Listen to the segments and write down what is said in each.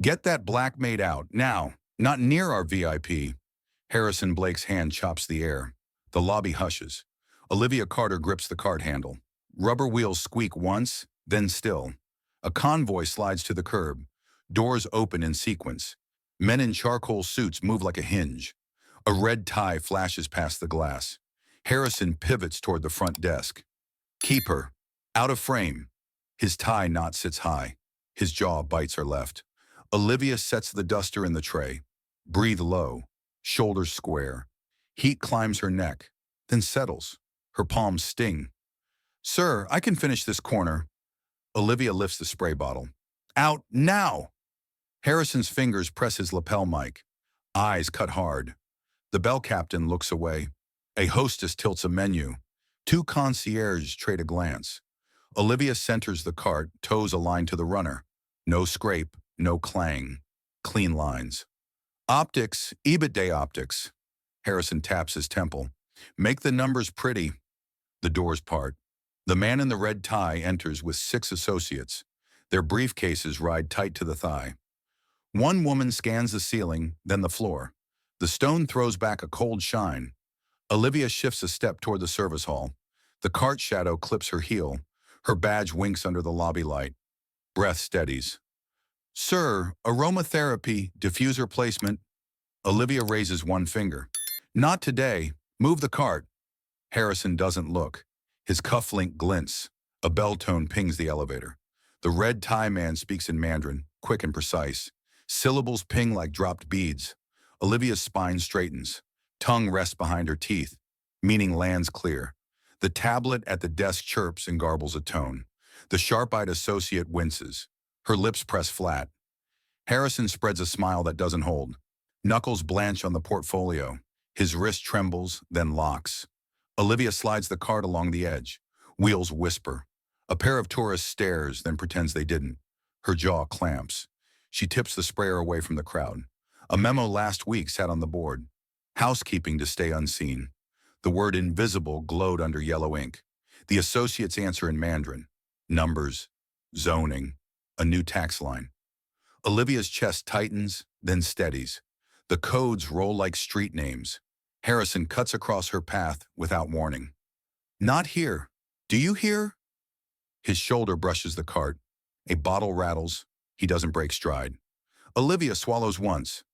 Get that black maid out, now, not near our VIP. Harrison Blake's hand chops the air. The lobby hushes. Olivia Carter grips the cart handle. Rubber wheels squeak once, then still. A convoy slides to the curb. Doors open in sequence. Men in charcoal suits move like a hinge. A red tie flashes past the glass. Harrison pivots toward the front desk. Keep her. Out of frame. His tie knot sits high. His jaw bites her left. Olivia sets the duster in the tray. Breathe low. Shoulders square. Heat climbs her neck, then settles. Her palms sting. Sir, I can finish this corner. Olivia lifts the spray bottle. Out now! Harrison's fingers press his lapel mic. Eyes cut hard. The bell captain looks away. A hostess tilts a menu. Two concierges trade a glance. Olivia centers the cart, toes aligned to the runner. No scrape, no clang. Clean lines. Optics, EBITDA optics. Harrison taps his temple. Make the numbers pretty. The doors part. The man in the red tie enters with 6 associates. Their briefcases ride tight to the thigh. One woman scans the ceiling, then the floor. The stone throws back a cold shine. Olivia shifts a step toward the service hall. The cart shadow clips her heel. Her badge winks under the lobby light. Breath steadies. Sir, aromatherapy, diffuser placement. Olivia raises one finger. Not today. Move the cart. Harrison doesn't look. His cufflink glints. A bell tone pings the elevator. The red tie man speaks in Mandarin, quick and precise. Syllables ping like dropped beads. Olivia's spine straightens. Tongue rests behind her teeth. Meaning lands clear. The tablet at the desk chirps and garbles a tone. The sharp-eyed associate winces. Her lips press flat. Harrison spreads a smile that doesn't hold. Knuckles blanch on the portfolio. His wrist trembles, then locks. Olivia slides the cart along the edge. Wheels whisper. A pair of tourists stares, then pretends they didn't. Her jaw clamps. She tips the sprayer away from the crowd. A memo last week sat on the board. Housekeeping to stay unseen. The word invisible glowed under yellow ink. The associates answer in Mandarin. Numbers. Zoning. A new tax line. Olivia's chest tightens, then steadies. The codes roll like street names. Harrison cuts across her path without warning. Not here. Do you hear? His shoulder brushes the cart. A bottle rattles. He doesn't break stride. Olivia swallows once.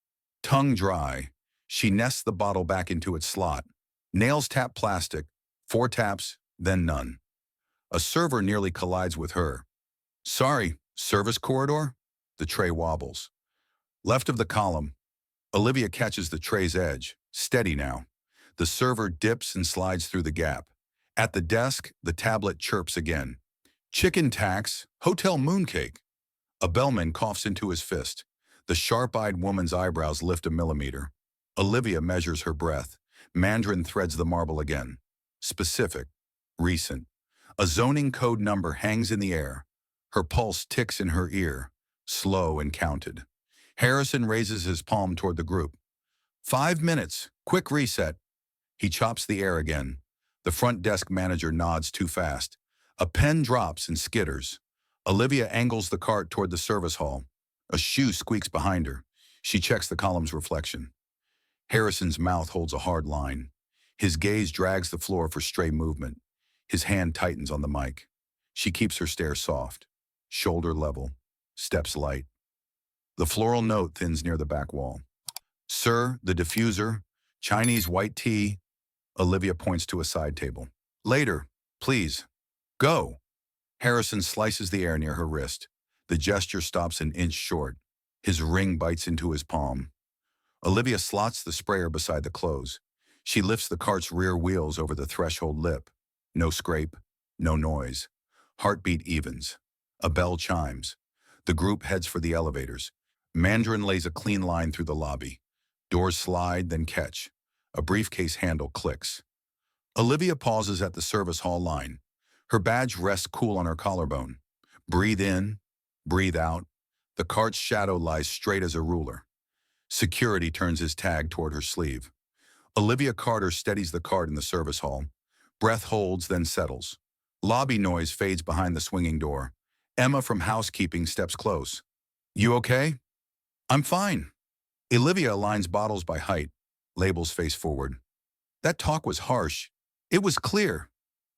Tongue dry. She nests the bottle back into its slot. Nails tap plastic. 4 taps, then none. A server nearly collides with her. Sorry, service corridor? The tray wobbles. Left of the column. Olivia catches the tray's edge. Steady now. The server dips and slides through the gap. At the desk, the tablet chirps again. Chicken tax, hotel mooncake. A bellman coughs into his fist. The sharp-eyed woman's eyebrows lift a millimeter. Olivia measures her breath. Mandarin threads the marble again. Specific. Recent. A zoning code number hangs in the air. Her pulse ticks in her ear. Slow and counted. Harrison raises his palm toward the group. 5 minutes. Quick reset. He chops the air again. The front desk manager nods too fast. A pen drops and skitters. Olivia angles the cart toward the service hall. A shoe squeaks behind her. She checks the column's reflection. Harrison's mouth holds a hard line. His gaze drags the floor for stray movement. His hand tightens on the mic. She keeps her stare soft. Shoulder level. Steps light. The floral note thins near the back wall. Sir, the diffuser. Chinese white tea. Olivia points to a side table. Later, please. Go. Harrison slices the air near her wrist. The gesture stops an inch short. His ring bites into his palm. Olivia slots the sprayer beside the close. She lifts the cart's rear wheels over the threshold lip. No scrape, no noise. Heartbeat evens. A bell chimes. The group heads for the elevators. Mandarin lays a clean line through the lobby. Doors slide, then catch. A briefcase handle clicks. Olivia pauses at the service hall line. Her badge rests cool on her collarbone. Breathe in, breathe out. The cart's shadow lies straight as a ruler. Security turns his tag toward her sleeve. Olivia Carter steadies the cart in the service hall. Breath holds, then settles. Lobby noise fades behind the swinging door. Emma from housekeeping steps close. You okay? I'm fine. Olivia aligns bottles by height, labels face forward. That talk was harsh. It was clear.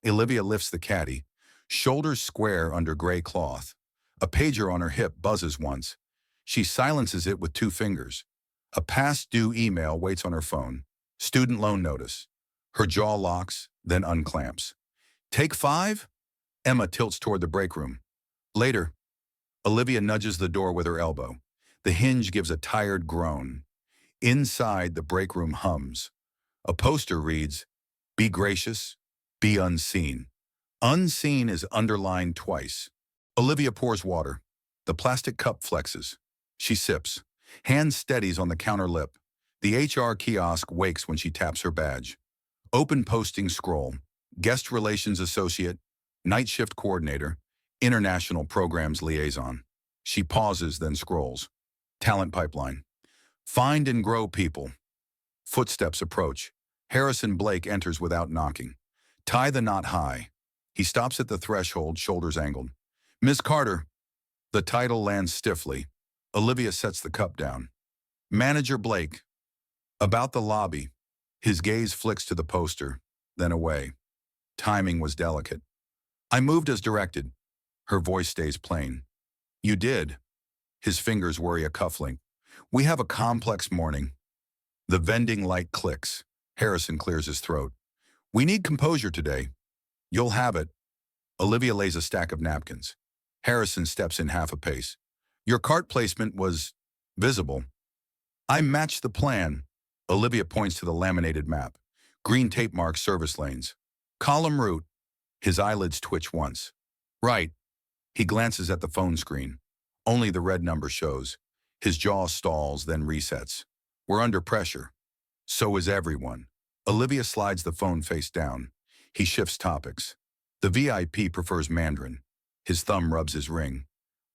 Olivia lifts the caddy, shoulders square under gray cloth. A pager on her hip buzzes once. She silences it with two fingers. A past due email waits on her phone. Student loan notice. Her jaw locks, then unclamps. Take 5? Emma tilts toward the break room. Later. Olivia nudges the door with her elbow. The hinge gives a tired groan. Inside, the break room hums. A poster reads, "Be gracious, be unseen." Unseen is underlined twice. Olivia pours water. The plastic cup flexes. She sips. Hand steadies on the counter lip. The HR kiosk wakes when she taps her badge. Open posting scroll. Guest Relations Associate, Night Shift Coordinator, International Programs Liaison. She pauses, then scrolls. Talent pipeline. Find and grow people. Footsteps approach. Harrison Blake enters without knocking. Tie the knot high. He stops at the threshold, shoulders angled. "Miss Carter." The title lands stiffly. Olivia sets the cup down. "Manager Blake." About the lobby. His gaze flicks to the poster, then away. Timing was delicate. "I moved as directed." Her voice stays plain. "You did." His fingers worry a cufflink. "We have a complex morning." The vending light clicks. Harrison clears his throat. "We need composure today." "You'll have it." Olivia lays a stack of napkins. Harrison steps in half a pace. "Your cart placement was visible." "I matched the plan." Olivia points to the laminated map. Green tape marks service lanes. "Column route." His eyelids twitch once. "Right." He glances at the phone screen. Only the red number shows. His jaw stalls, then resets. "We're under pressure." So is everyone. Olivia slides the phone face down. He shifts topics. The VIP prefers Mandarin. His thumb rubs his ring.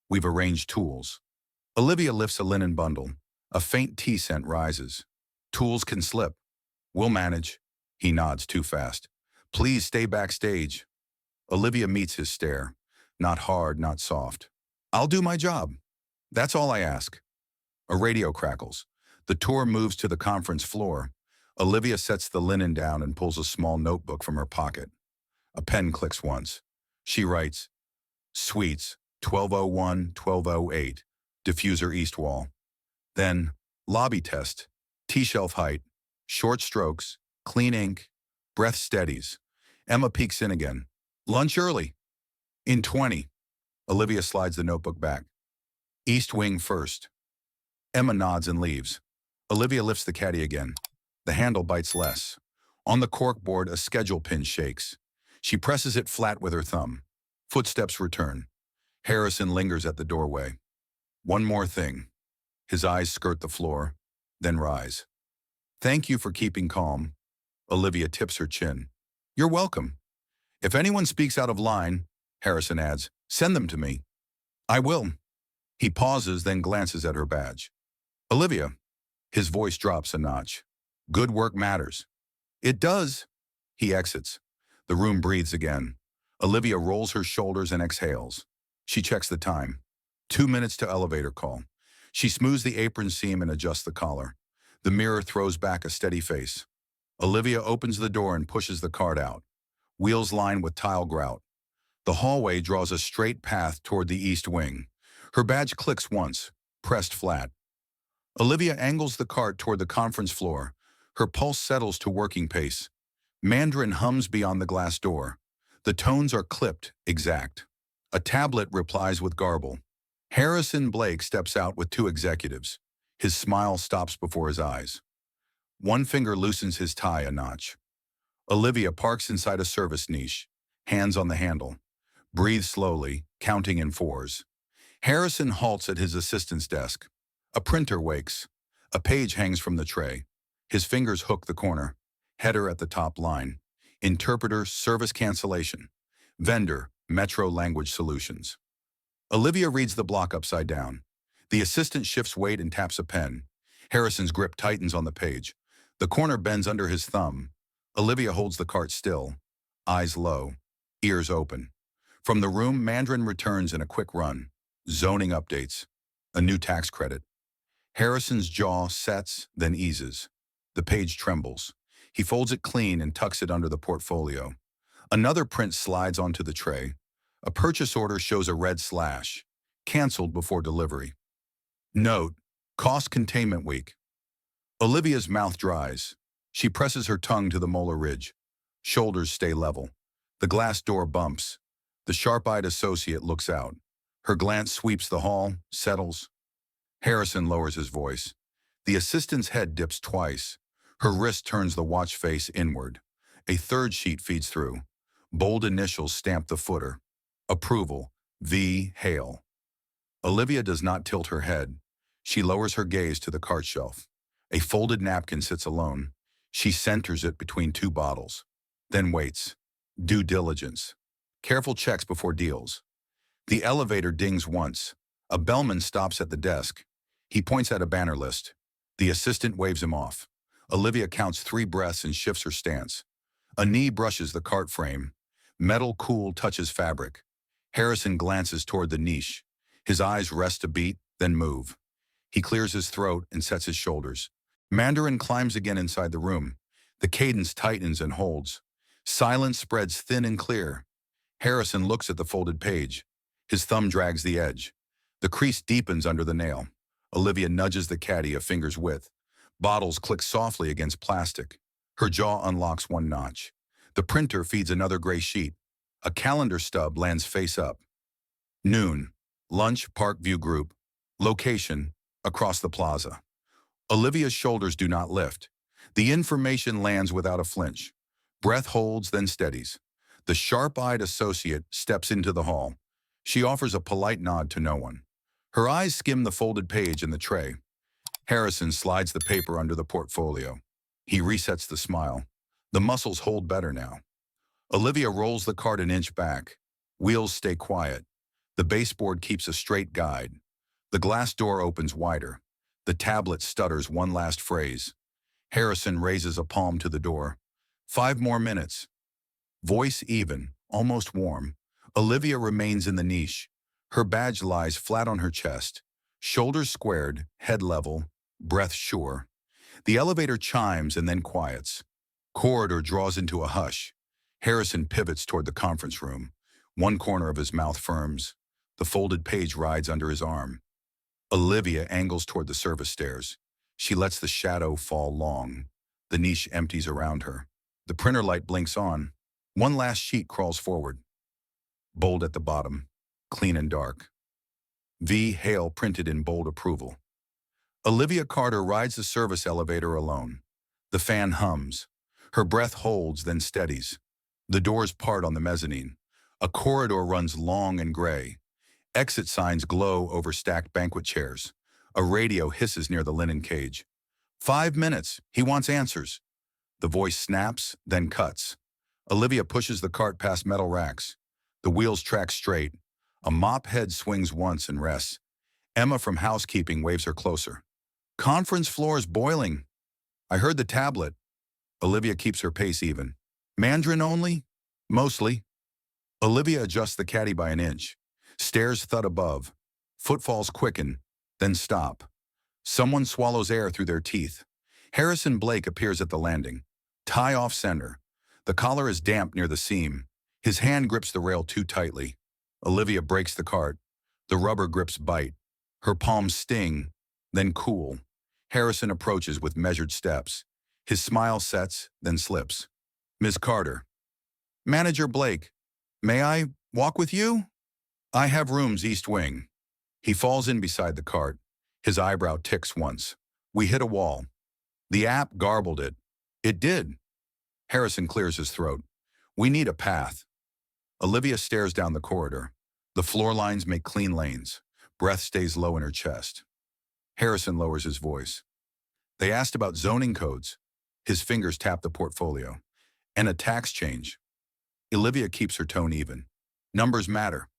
"We've arranged tools." Olivia lifts a linen bundle. A faint tea scent rises. "Tools can slip." "We'll manage." He nods too fast. "Please stay backstage." Olivia meets his stare. Not hard, not soft. "I'll do my job. That's all I ask." A radio crackles. The tour moves to the conference floor. Olivia sets the linen down and pulls a small notebook from her pocket. A pen clicks once. She writes, "Suites, 1201, 1208, diffuser east wall." Then, lobby test, T-shelf height, short strokes, clean ink, breath steadies. Emma peeks in again. "Lunch early." "In 20. Olivia slides the notebook back. "East wing first." Emma nods and leaves. Olivia lifts the caddy again. The handle bites less. On the corkboard, a schedule pin shakes. She presses it flat with her thumb. Footsteps return. Harrison lingers at the doorway. "One more thing." His eyes skirt the floor, then rise. "Thank you for keeping calm." Olivia tips her chin. "You're welcome. If anyone speaks out of line," Harrison adds, "send them to me." "I will." He pauses, then glances at her badge. "Olivia." His voice drops a notch. "Good work matters." "It does." He exits. The room breathes again. Olivia rolls her shoulders and exhales. She checks the time. 2 minutes to elevator call. She smooths the apron seam and adjusts the collar. The mirror throws back a steady face. Olivia opens the door and pushes the cart out. Wheels lined with tile grout. The hallway draws a straight path toward the east wing. Her badge clicks once, pressed flat. Olivia angles the cart toward the conference floor. Her pulse settles to working pace. Mandarin hums beyond the glass door. The tones are clipped, exact. A tablet replies with garble. Harrison Blake steps out with 2 executives. His smile stops before his eyes. One finger loosens his tie a notch. Olivia parks inside a service niche, hands on the handle. Breathes slowly, counting in 4s. Harrison halts at his assistant's desk. A printer wakes. A page hangs from the tray. His fingers hook the corner. Header at the top line. Interpreter, service cancellation. Vendor, Metro Language Solutions. Olivia reads the block upside down. The assistant shifts weight and taps a pen. Harrison's grip tightens on the page. The corner bends under his thumb. Olivia holds the cart still, eyes low, ears open. From the room, Mandarin returns in a quick run. Zoning updates. A new tax credit. Harrison's jaw sets, then eases. The page trembles. He folds it clean and tucks it under the portfolio. Another print slides onto the tray. A purchase order shows a red slash. Canceled before delivery. Note: Cost Containment Week. Olivia's mouth dries. She presses her tongue to the molar ridge. Shoulders stay level. The glass door bumps. The sharp-eyed associate looks out. Her glance sweeps the hall, settles. Harrison lowers his voice. The assistant's head dips twice. Her wrist turns the watch face inward. A third sheet feeds through. Bold initials stamp the footer. Approval. V. Hale. Olivia does not tilt her head. She lowers her gaze to the cart shelf. A folded napkin sits alone. She centers it between two bottles. Then waits. Due diligence. Careful checks before deals. The elevator dings once. A bellman stops at the desk. He points at a banner list. The assistant waves him off. Olivia counts 3 breaths and shifts her stance. A knee brushes the cart frame. Metal cool touches fabric. Harrison glances toward the niche. His eyes rest a beat, then move. He clears his throat and sets his shoulders. Mandarin climbs again inside the room. The cadence tightens and holds. Silence spreads thin and clear. Harrison looks at the folded page. His thumb drags the edge. The crease deepens under the nail. Olivia nudges the caddy a finger's width. Bottles click softly against plastic. Her jaw unlocks one notch. The printer feeds another gray sheet. A calendar stub lands face up. Noon. Lunch, Parkview Group. Location: across the plaza. Olivia's shoulders do not lift. The information lands without a flinch. Breath holds, then steadies. The sharp-eyed associate steps into the hall. She offers a polite nod to no one. Her eyes skim the folded page in the tray. Harrison slides the paper under the portfolio. He resets the smile. The muscles hold better now. Olivia rolls the cart an inch back. Wheels stay quiet. The baseboard keeps a straight guide. The glass door opens wider. The tablet stutters one last phrase. Harrison raises a palm to the door. 5 more minutes. Voice even, almost warm. Olivia remains in the niche. Her badge lies flat on her chest. Shoulders squared, head level, breath sure. The elevator chimes and then quiets. Corridor draws into a hush. Harrison pivots toward the conference room. One corner of his mouth firms. The folded page rides under his arm. Olivia angles toward the service stairs. She lets the shadow fall long. The niche empties around her. The printer light blinks on. One last sheet crawls forward. Bold at the bottom, clean and dark. V. Hale printed in bold approval. Olivia Carter rides the service elevator alone. The fan hums. Her breath holds, then steadies. The doors part on the mezzanine. A corridor runs long and gray. Exit signs glow over stacked banquet chairs. A radio hisses near the linen cage. 5 minutes. He wants answers. The voice snaps, then cuts. Olivia pushes the cart past metal racks. The wheels track straight. A mop head swings once and rests. Emma from housekeeping waves her closer. Conference floor is boiling. I heard the tablet. Olivia keeps her pace even. Mandarin only? Mostly. Olivia adjusts the caddy by an inch. Stairs thud above. Footfalls quicken, then stop. Someone swallows air through their teeth. Harrison Blake appears at the landing. Tie off center. The collar is damp near the seam. His hand grips the rail too tightly. Olivia breaks the cart. The rubber grips bite. Her palms sting, then cool. Harrison approaches with measured steps. His smile sets, then slips. Ms. Carter. Manager Blake. May I walk with you? I have rooms East Wing. He falls in beside the cart. His eyebrow ticks once. We hit a wall. The app garbled it. It did. Harrison clears his throat. We need a path. Olivia stares down the corridor. The floor lines make clean lanes. Breath stays low in her chest. Harrison lowers his voice. They asked about zoning codes. His fingers tap the portfolio. And a tax change. Olivia keeps her tone even. Numbers matter.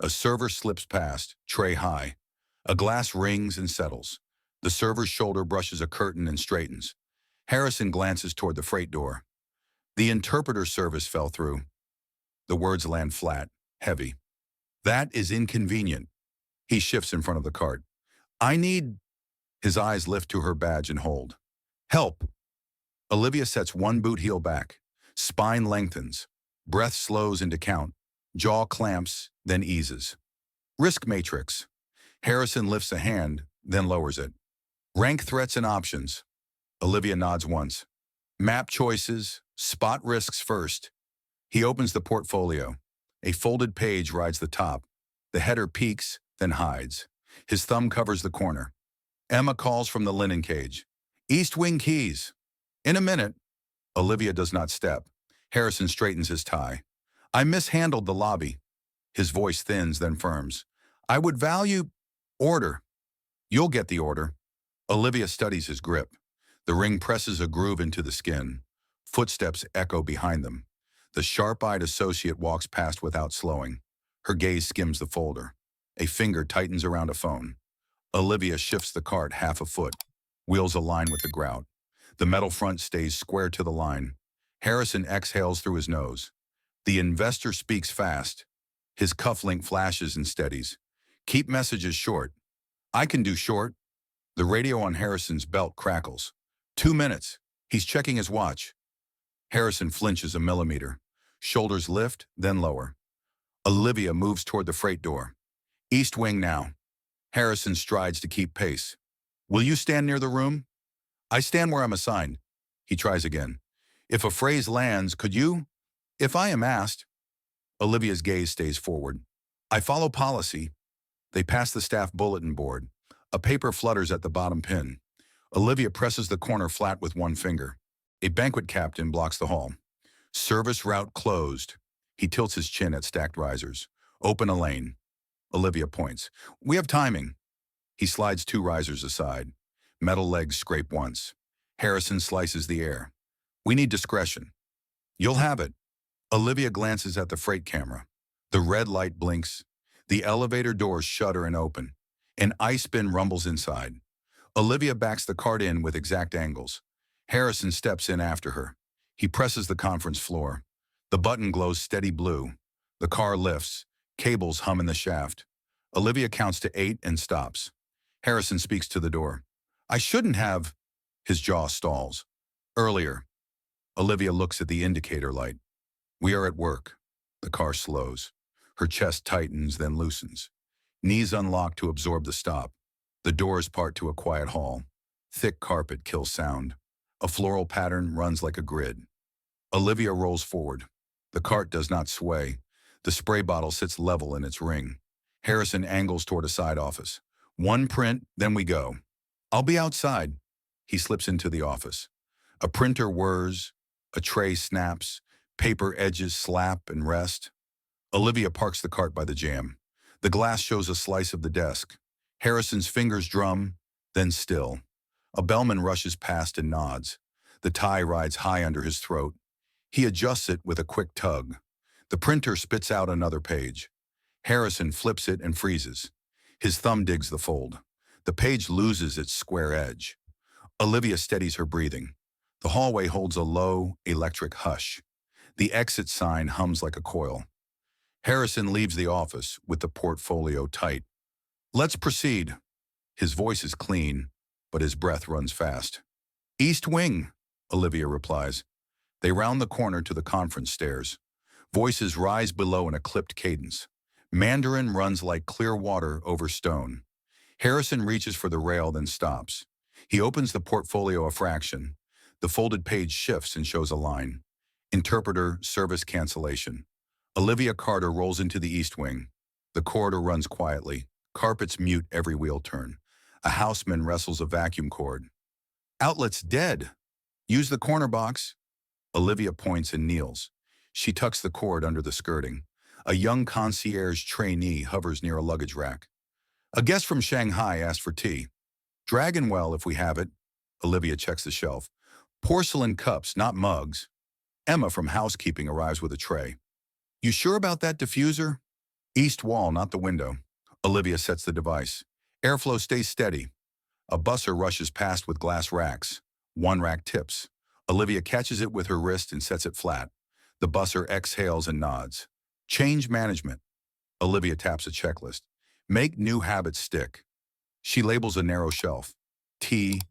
A server slips past, tray high. A glass rings and settles. The server's shoulder brushes a curtain and straightens. Harrison glances toward the freight door. The interpreter service fell through. The words land flat, heavy. That is inconvenient. He shifts in front of the cart. I need... His eyes lift to her badge and hold. Help! Olivia sets one boot heel back. Spine lengthens. Breath slows into count. Jaw clamps, then eases. Risk matrix. Harrison lifts a hand, then lowers it. Rank threats and options. Olivia nods once. Map choices, spot risks first. He opens the portfolio. A folded page rides the top. The header peaks, then hides. His thumb covers the corner. Emma calls from the linen cage. East wing keys. In a minute. Olivia does not step. Harrison straightens his tie. I mishandled the lobby. His voice thins, then firms. I would value order. You'll get the order. Olivia studies his grip. The ring presses a groove into the skin. Footsteps echo behind them. The sharp-eyed associate walks past without slowing. Her gaze skims the folder. A finger tightens around a phone. Olivia shifts the cart half a foot. Wheels align with the grout. The metal front stays square to the line. Harrison exhales through his nose. The investor speaks fast. His cufflink flashes and steadies. Keep messages short. I can do short. The radio on Harrison's belt crackles. 2 minutes. He's checking his watch. Harrison flinches a millimeter. Shoulders lift, then lower. Olivia moves toward the freight door. East wing now. Harrison strides to keep pace. Will you stand near the room? I stand where I'm assigned. He tries again. If a phrase lands, could you? If I am asked. Olivia's gaze stays forward. I follow policy. They pass the staff bulletin board. A paper flutters at the bottom pin. Olivia presses the corner flat with one finger. A banquet captain blocks the hall. Service route closed. He tilts his chin at stacked risers. Open a lane. Olivia points. We have timing. He slides 2 risers aside. Metal legs scrape once. Harrison slices the air. We need discretion. You'll have it. Olivia glances at the freight camera. The red light blinks. The elevator doors shudder and open. An ice bin rumbles inside. Olivia backs the cart in with exact angles. Harrison steps in after her. He presses the conference floor. The button glows steady blue. The car lifts. Cables hum in the shaft. Olivia counts to 8 and stops. Harrison speaks to the door. I shouldn't have. His jaw stalls. Earlier. Olivia looks at the indicator light. We are at work. The car slows. Her chest tightens, then loosens. Knees unlock to absorb the stop. The doors part to a quiet hall. Thick carpet kills sound. A floral pattern runs like a grid. Olivia rolls forward. The cart does not sway. The spray bottle sits level in its ring. Harrison angles toward a side office. One print, then we go. I'll be outside. He slips into the office. A printer whirs. A tray snaps. Paper edges slap and rest. Olivia parks the cart by the jam. The glass shows a slice of the desk. Harrison's fingers drum, then still. A bellman rushes past and nods. The tie rides high under his throat. He adjusts it with a quick tug. The printer spits out another page. Harrison flips it and freezes. His thumb digs the fold. The page loses its square edge. Olivia steadies her breathing. The hallway holds a low, electric hush. The exit sign hums like a coil. Harrison leaves the office with the portfolio tight. Let's proceed. His voice is clean, but his breath runs fast. East wing, Olivia replies. They round the corner to the conference stairs. Voices rise below in a clipped cadence. Mandarin runs like clear water over stone. Harrison reaches for the rail, then stops. He opens the portfolio a fraction. The folded page shifts and shows a line. Interpreter, service cancellation. Olivia Carter rolls into the east wing. The corridor runs quietly. Carpets mute every wheel turn. A houseman wrestles a vacuum cord. Outlet's dead. Use the corner box. Olivia points and kneels. She tucks the cord under the skirting. A young concierge trainee hovers near a luggage rack. A guest from Shanghai asked for tea. Dragonwell, if we have it. Olivia checks the shelf. Porcelain cups, not mugs. Emma from housekeeping arrives with a tray. You sure about that diffuser? East wall, not the window. Olivia sets the device. Airflow stays steady. A busser rushes past with glass racks. One rack tips. Olivia catches it with her wrist and sets it flat. The busser exhales and nods. Change management. Olivia taps a checklist. Make new habits stick. She labels a narrow shelf. Tea,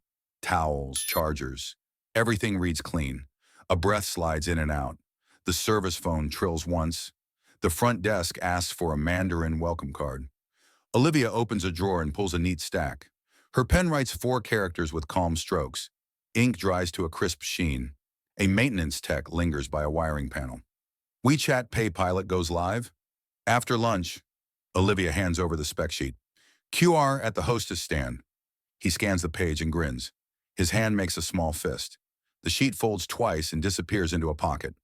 towels, chargers. Everything reads clean. A breath slides in and out. The service phone trills once. The front desk asks for a Mandarin welcome card. Olivia opens a drawer and pulls a neat stack. Her pen writes 4 characters with calm strokes. Ink dries to a crisp sheen. A maintenance tech lingers by a wiring panel. WeChat Pay Pilot goes live. After lunch, Olivia hands over the spec sheet. QR at the hostess stand. He scans the page and grins. His hand makes a small fist. The sheet folds twice and disappears into a pocket.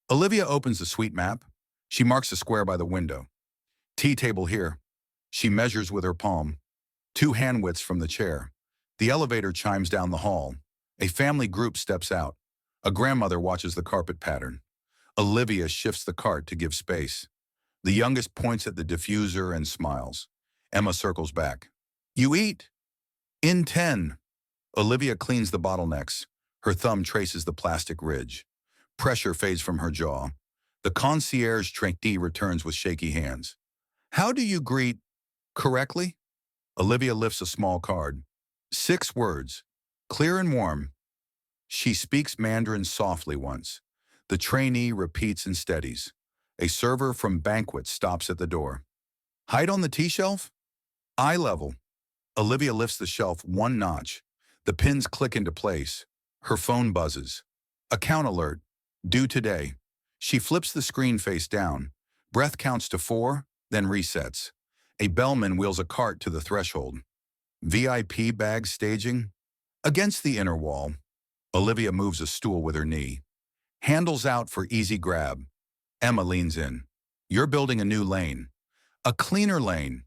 Olivia opens the suite map. She marks a square by the window. Tea table here. She measures with her palm. 2 hand widths from the chair. The elevator chimes down the hall. A family group steps out. A grandmother watches the carpet pattern. Olivia shifts the cart to give space. The youngest points at the diffuser and smiles. Emma circles back. You eat? In 10. Olivia cleans the bottlenecks. Her thumb traces the plastic ridge. Pressure fades from her jaw. The concierge trainee returns with shaky hands. How do you greet correctly? Olivia lifts a small card. 6 words. Clear and warm. She speaks Mandarin softly once. The trainee repeats and steadies. A server from banquet stops at the door. Height on the tea shelf? Eye level. Olivia lifts the shelf 1 notch. The pins click into place. Her phone buzzes. Account alert. Due today. She flips the screen face down. Breath counts to 4, then resets. A bellman wheels a cart to the threshold. VIP bag staging? Against the inner wall. Olivia moves a stool with her knee. Handles out for easy grab. Emma leans in. You're building a new lane. A cleaner lane.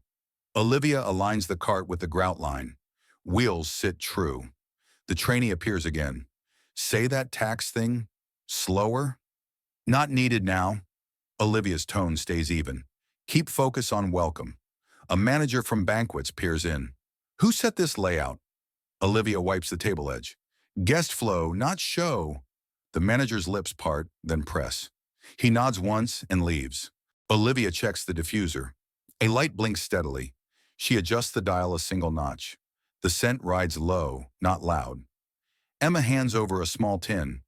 Olivia aligns the cart with the grout line. Wheels sit true. The trainee appears again. Say that tax thing. Slower. Not needed now. Olivia's tone stays even. Keep focus on welcome. A manager from banquets peers in. Who set this layout? Olivia wipes the table edge. Guest flow, not show. The manager's lips part, then press. He nods once and leaves. Olivia checks the diffuser. A light blinks steadily. She adjusts the dial a single notch. The scent rides low, not loud. Emma hands over a small tin.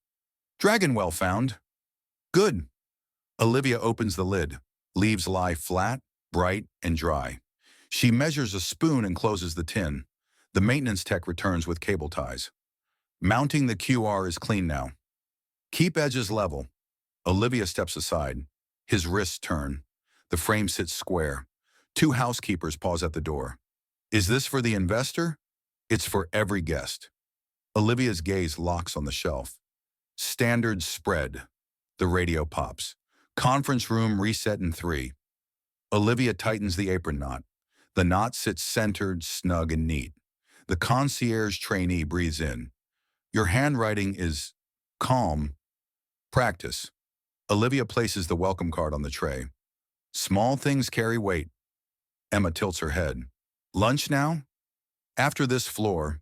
Dragon well found. Good. Olivia opens the lid. Leaves lie flat, bright, and dry. She measures a spoon and closes the tin. The maintenance tech returns with cable ties. Mounting the QR is clean now. Keep edges level. Olivia steps aside. His wrists turn. The frame sits square. 2 housekeepers pause at the door. Is this for the investor? It's for every guest. Olivia's gaze locks on the shelf. Standards spread. The radio pops. Conference room reset in 3. Olivia tightens the apron knot. The knot sits centered, snug, and neat. The concierge trainee breathes in. Your handwriting is calm. Practice. Olivia places the welcome card on the tray. Small things carry weight. Emma tilts her head. Lunch now? After this floor,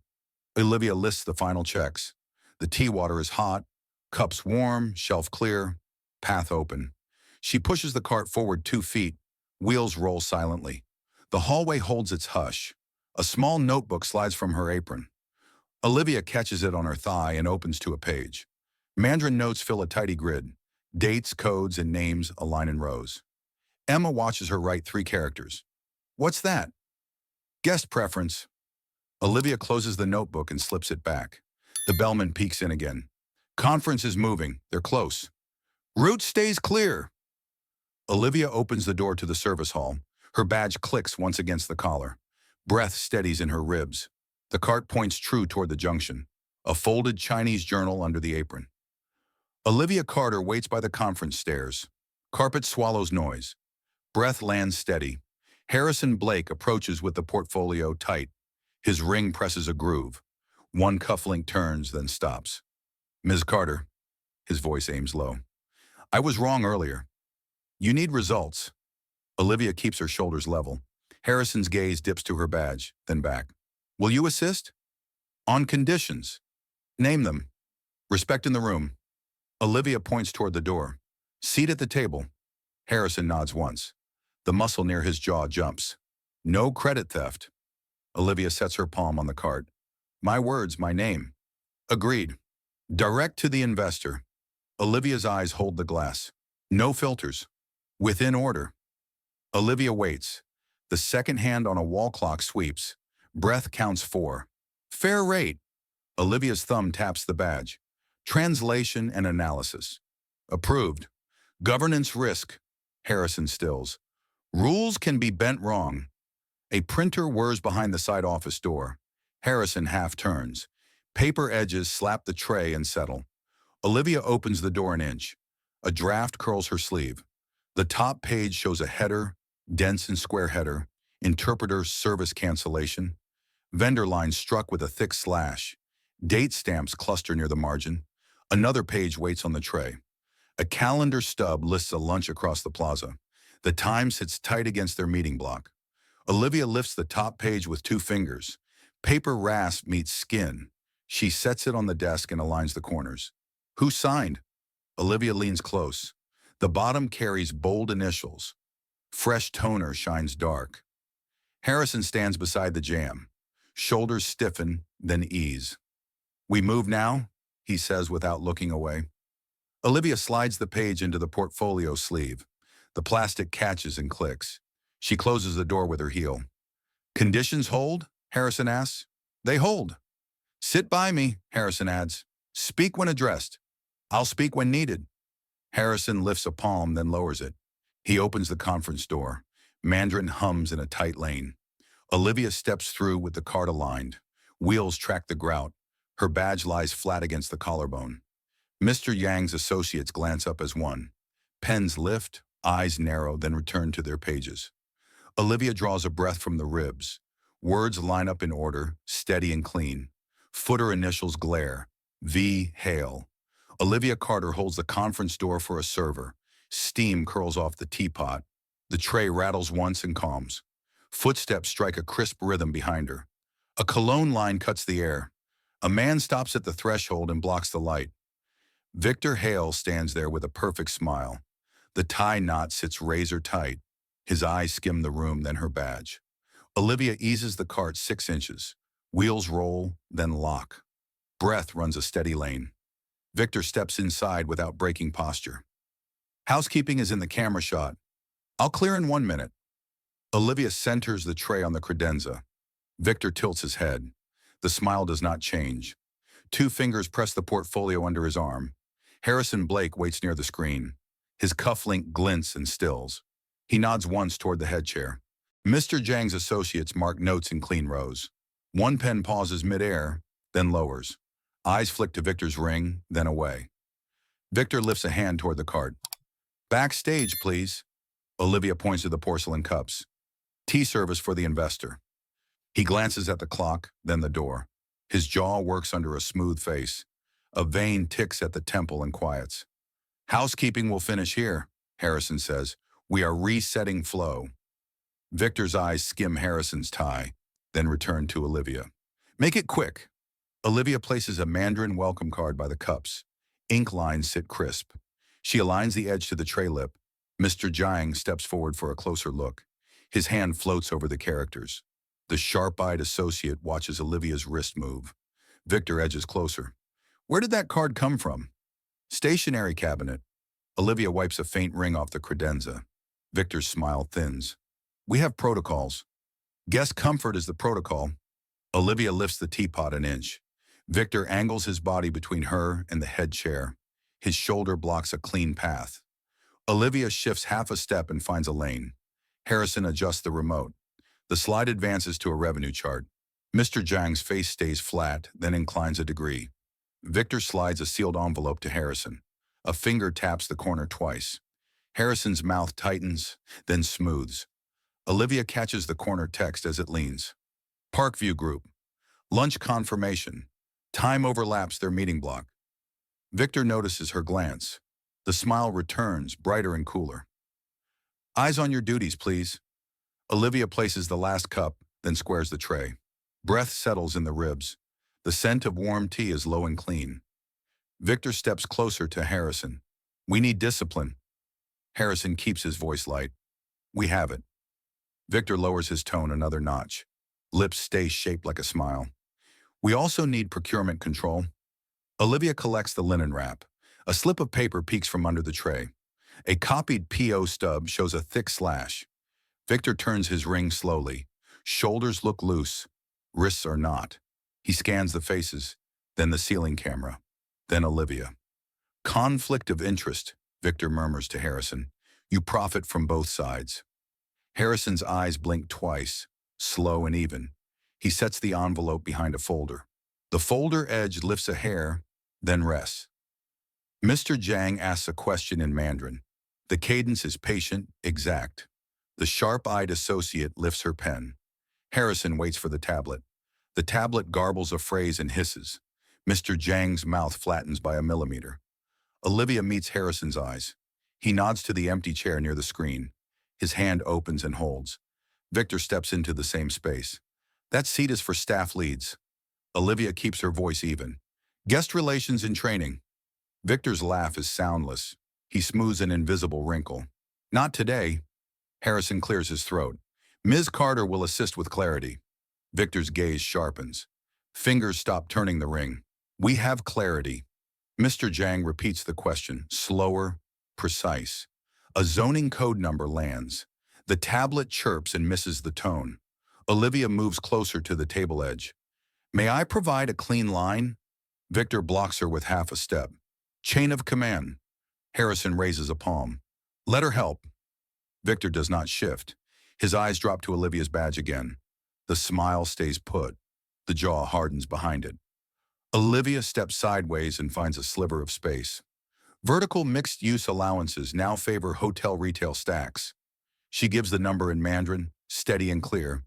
Olivia lists the final checks. The tea water is hot, cups warm, shelf clear, path open. She pushes the cart forward 2 feet. Wheels roll silently. The hallway holds its hush. A small notebook slides from her apron. Olivia catches it on her thigh and opens to a page. Mandarin notes fill a tidy grid. Dates, codes, and names align in rows. Emma watches her write 3 characters. What's that? Guest preference. Olivia closes the notebook and slips it back. The bellman peeks in again. Conference is moving. They're close. Route stays clear. Olivia opens the door to the service hall. Her badge clicks once against the collar. Breath steadies in her ribs. The cart points true toward the junction. A folded Chinese journal under the apron. Olivia Carter waits by the conference stairs. Carpet swallows noise. Breath lands steady. Harrison Blake approaches with the portfolio tight. His ring presses a groove. 1 cufflink turns, then stops. Ms. Carter. His voice aims low. I was wrong earlier. You need results. Olivia keeps her shoulders level. Harrison's gaze dips to her badge, then back. Will you assist? On conditions. Name them. Respect in the room. Olivia points toward the door. Seat at the table. Harrison nods once. The muscle near his jaw jumps. No credit theft. Olivia sets her palm on the cart. My words, my name. Agreed. Direct to the investor. Olivia's eyes hold the glass. No filters. Within order. Olivia waits. The second hand on a wall clock sweeps. Breath counts 4. Fair rate. Olivia's thumb taps the badge. Translation and analysis. Approved. Governance risk. Harrison stills. Rules can be bent wrong. A printer whirs behind the side office door. Harrison half turns. Paper edges slap the tray and settle. Olivia opens the door an inch. A draft curls her sleeve. The top page shows a header, dense and square header, interpreter service cancellation, vendor line struck with a thick slash, date stamps cluster near the margin. Another page waits on the tray. A calendar stub lists a lunch across the plaza. The time sits tight against their meeting block. Olivia lifts the top page with 2 fingers. Paper rasp meets skin. She sets it on the desk and aligns the corners. Who signed? Olivia leans close. The bottom carries bold initials. Fresh toner shines dark. Harrison stands beside the jam. Shoulders stiffen, then ease. We move now, he says without looking away. Olivia slides the page into the portfolio sleeve. The plastic catches and clicks. She closes the door with her heel. Conditions hold? Harrison asks. They hold. Sit by me, Harrison adds. Speak when addressed. I'll speak when needed. Harrison lifts a palm, then lowers it. He opens the conference door. Mandarin hums in a tight lane. Olivia steps through with the card aligned. Wheels track the grout. Her badge lies flat against the collarbone. Mr. Yang's associates glance up as one. Pens lift, eyes narrow, then return to their pages. Olivia draws a breath from the ribs. Words line up in order, steady and clean. Footer initials glare. V. Hale. Olivia Carter holds the conference door for a server. Steam curls off the teapot. The tray rattles once and calms. Footsteps strike a crisp rhythm behind her. A cologne line cuts the air. A man stops at the threshold and blocks the light. Victor Hale stands there with a perfect smile. The tie knot sits razor tight. His eyes skim the room, then her badge. Olivia eases the cart 6 inches. Wheels roll, then lock. Breath runs a steady lane. Victor steps inside without breaking posture. Housekeeping is in the camera shot. I'll clear in 1 minute. Olivia centers the tray on the credenza. Victor tilts his head. The smile does not change. 2 fingers press the portfolio under his arm. Harrison Blake waits near the screen. His cufflink glints and stills. He nods once toward the head chair. Mr. Zhang's associates mark notes in clean rows. One pen pauses midair, then lowers. Eyes flick to Victor's ring, then away. Victor lifts a hand toward the cart. Backstage, please. Olivia points to the porcelain cups. Tea service for the investor. He glances at the clock, then the door. His jaw works under a smooth face. A vein ticks at the temple and quiets. Housekeeping will finish here, Harrison says. We are resetting flow. Victor's eyes skim Harrison's tie, then return to Olivia. Make it quick. Olivia places a Mandarin welcome card by the cups. Ink lines sit crisp. She aligns the edge to the tray lip. Mr. Jiang steps forward for a closer look. His hand floats over the characters. The sharp-eyed associate watches Olivia's wrist move. Victor edges closer. Where did that card come from? Stationery cabinet. Olivia wipes a faint ring off the credenza. Victor's smile thins. We have protocols. Guest comfort is the protocol. Olivia lifts the teapot an inch. Victor angles his body between her and the head chair. His shoulder blocks a clean path. Olivia shifts half a step and finds a lane. Harrison adjusts the remote. The slide advances to a revenue chart. Mr. Zhang's face stays flat, then inclines a degree. Victor slides a sealed envelope to Harrison. A finger taps the corner twice. Harrison's mouth tightens, then smooths. Olivia catches the corner text as it leans. Parkview Group. Lunch confirmation. Time overlaps their meeting block. Victor notices her glance. The smile returns, brighter and cooler. Eyes on your duties, please. Olivia places the last cup, then squares the tray. Breath settles in the ribs. The scent of warm tea is low and clean. Victor steps closer to Harrison. We need discipline. Harrison keeps his voice light. We have it. Victor lowers his tone another notch. Lips stay shaped like a smile. We also need procurement control. Olivia collects the linen wrap. A slip of paper peeks from under the tray. A copied PO stub shows a thick slash. Victor turns his ring slowly. Shoulders look loose. Wrists are not. He scans the faces, then the ceiling camera, then Olivia. Conflict of interest, Victor murmurs to Harrison. You profit from both sides. Harrison's eyes blink twice, slow and even. He sets the envelope behind a folder. The folder edge lifts a hair, then rests. Mr. Jiang asks a question in Mandarin. The cadence is patient, exact. The sharp-eyed associate lifts her pen. Harrison waits for the tablet. The tablet garbles a phrase and hisses. Mr. Jiang's mouth flattens by a millimeter. Olivia meets Harrison's eyes. He nods to the empty chair near the screen. His hand opens and holds. Victor steps into the same space. That seat is for staff leads. Olivia keeps her voice even. Guest relations and training. Victor's laugh is soundless. He smooths an invisible wrinkle. Not today. Harrison clears his throat. Ms. Carter will assist with clarity. Victor's gaze sharpens. Fingers stop turning the ring. We have clarity. Mr. Jiang repeats the question, slower, precise. A zoning code number lands. The tablet chirps and misses the tone. Olivia moves closer to the table edge. May I provide a clean line? Victor blocks her with half a step. Chain of command. Harrison raises a palm. Let her help. Victor does not shift. His eyes drop to Olivia's badge again. The smile stays put. The jaw hardens behind it. Olivia steps sideways and finds a sliver of space. Vertical mixed-use allowances now favor hotel retail stacks. She gives the number in Mandarin, steady and clear.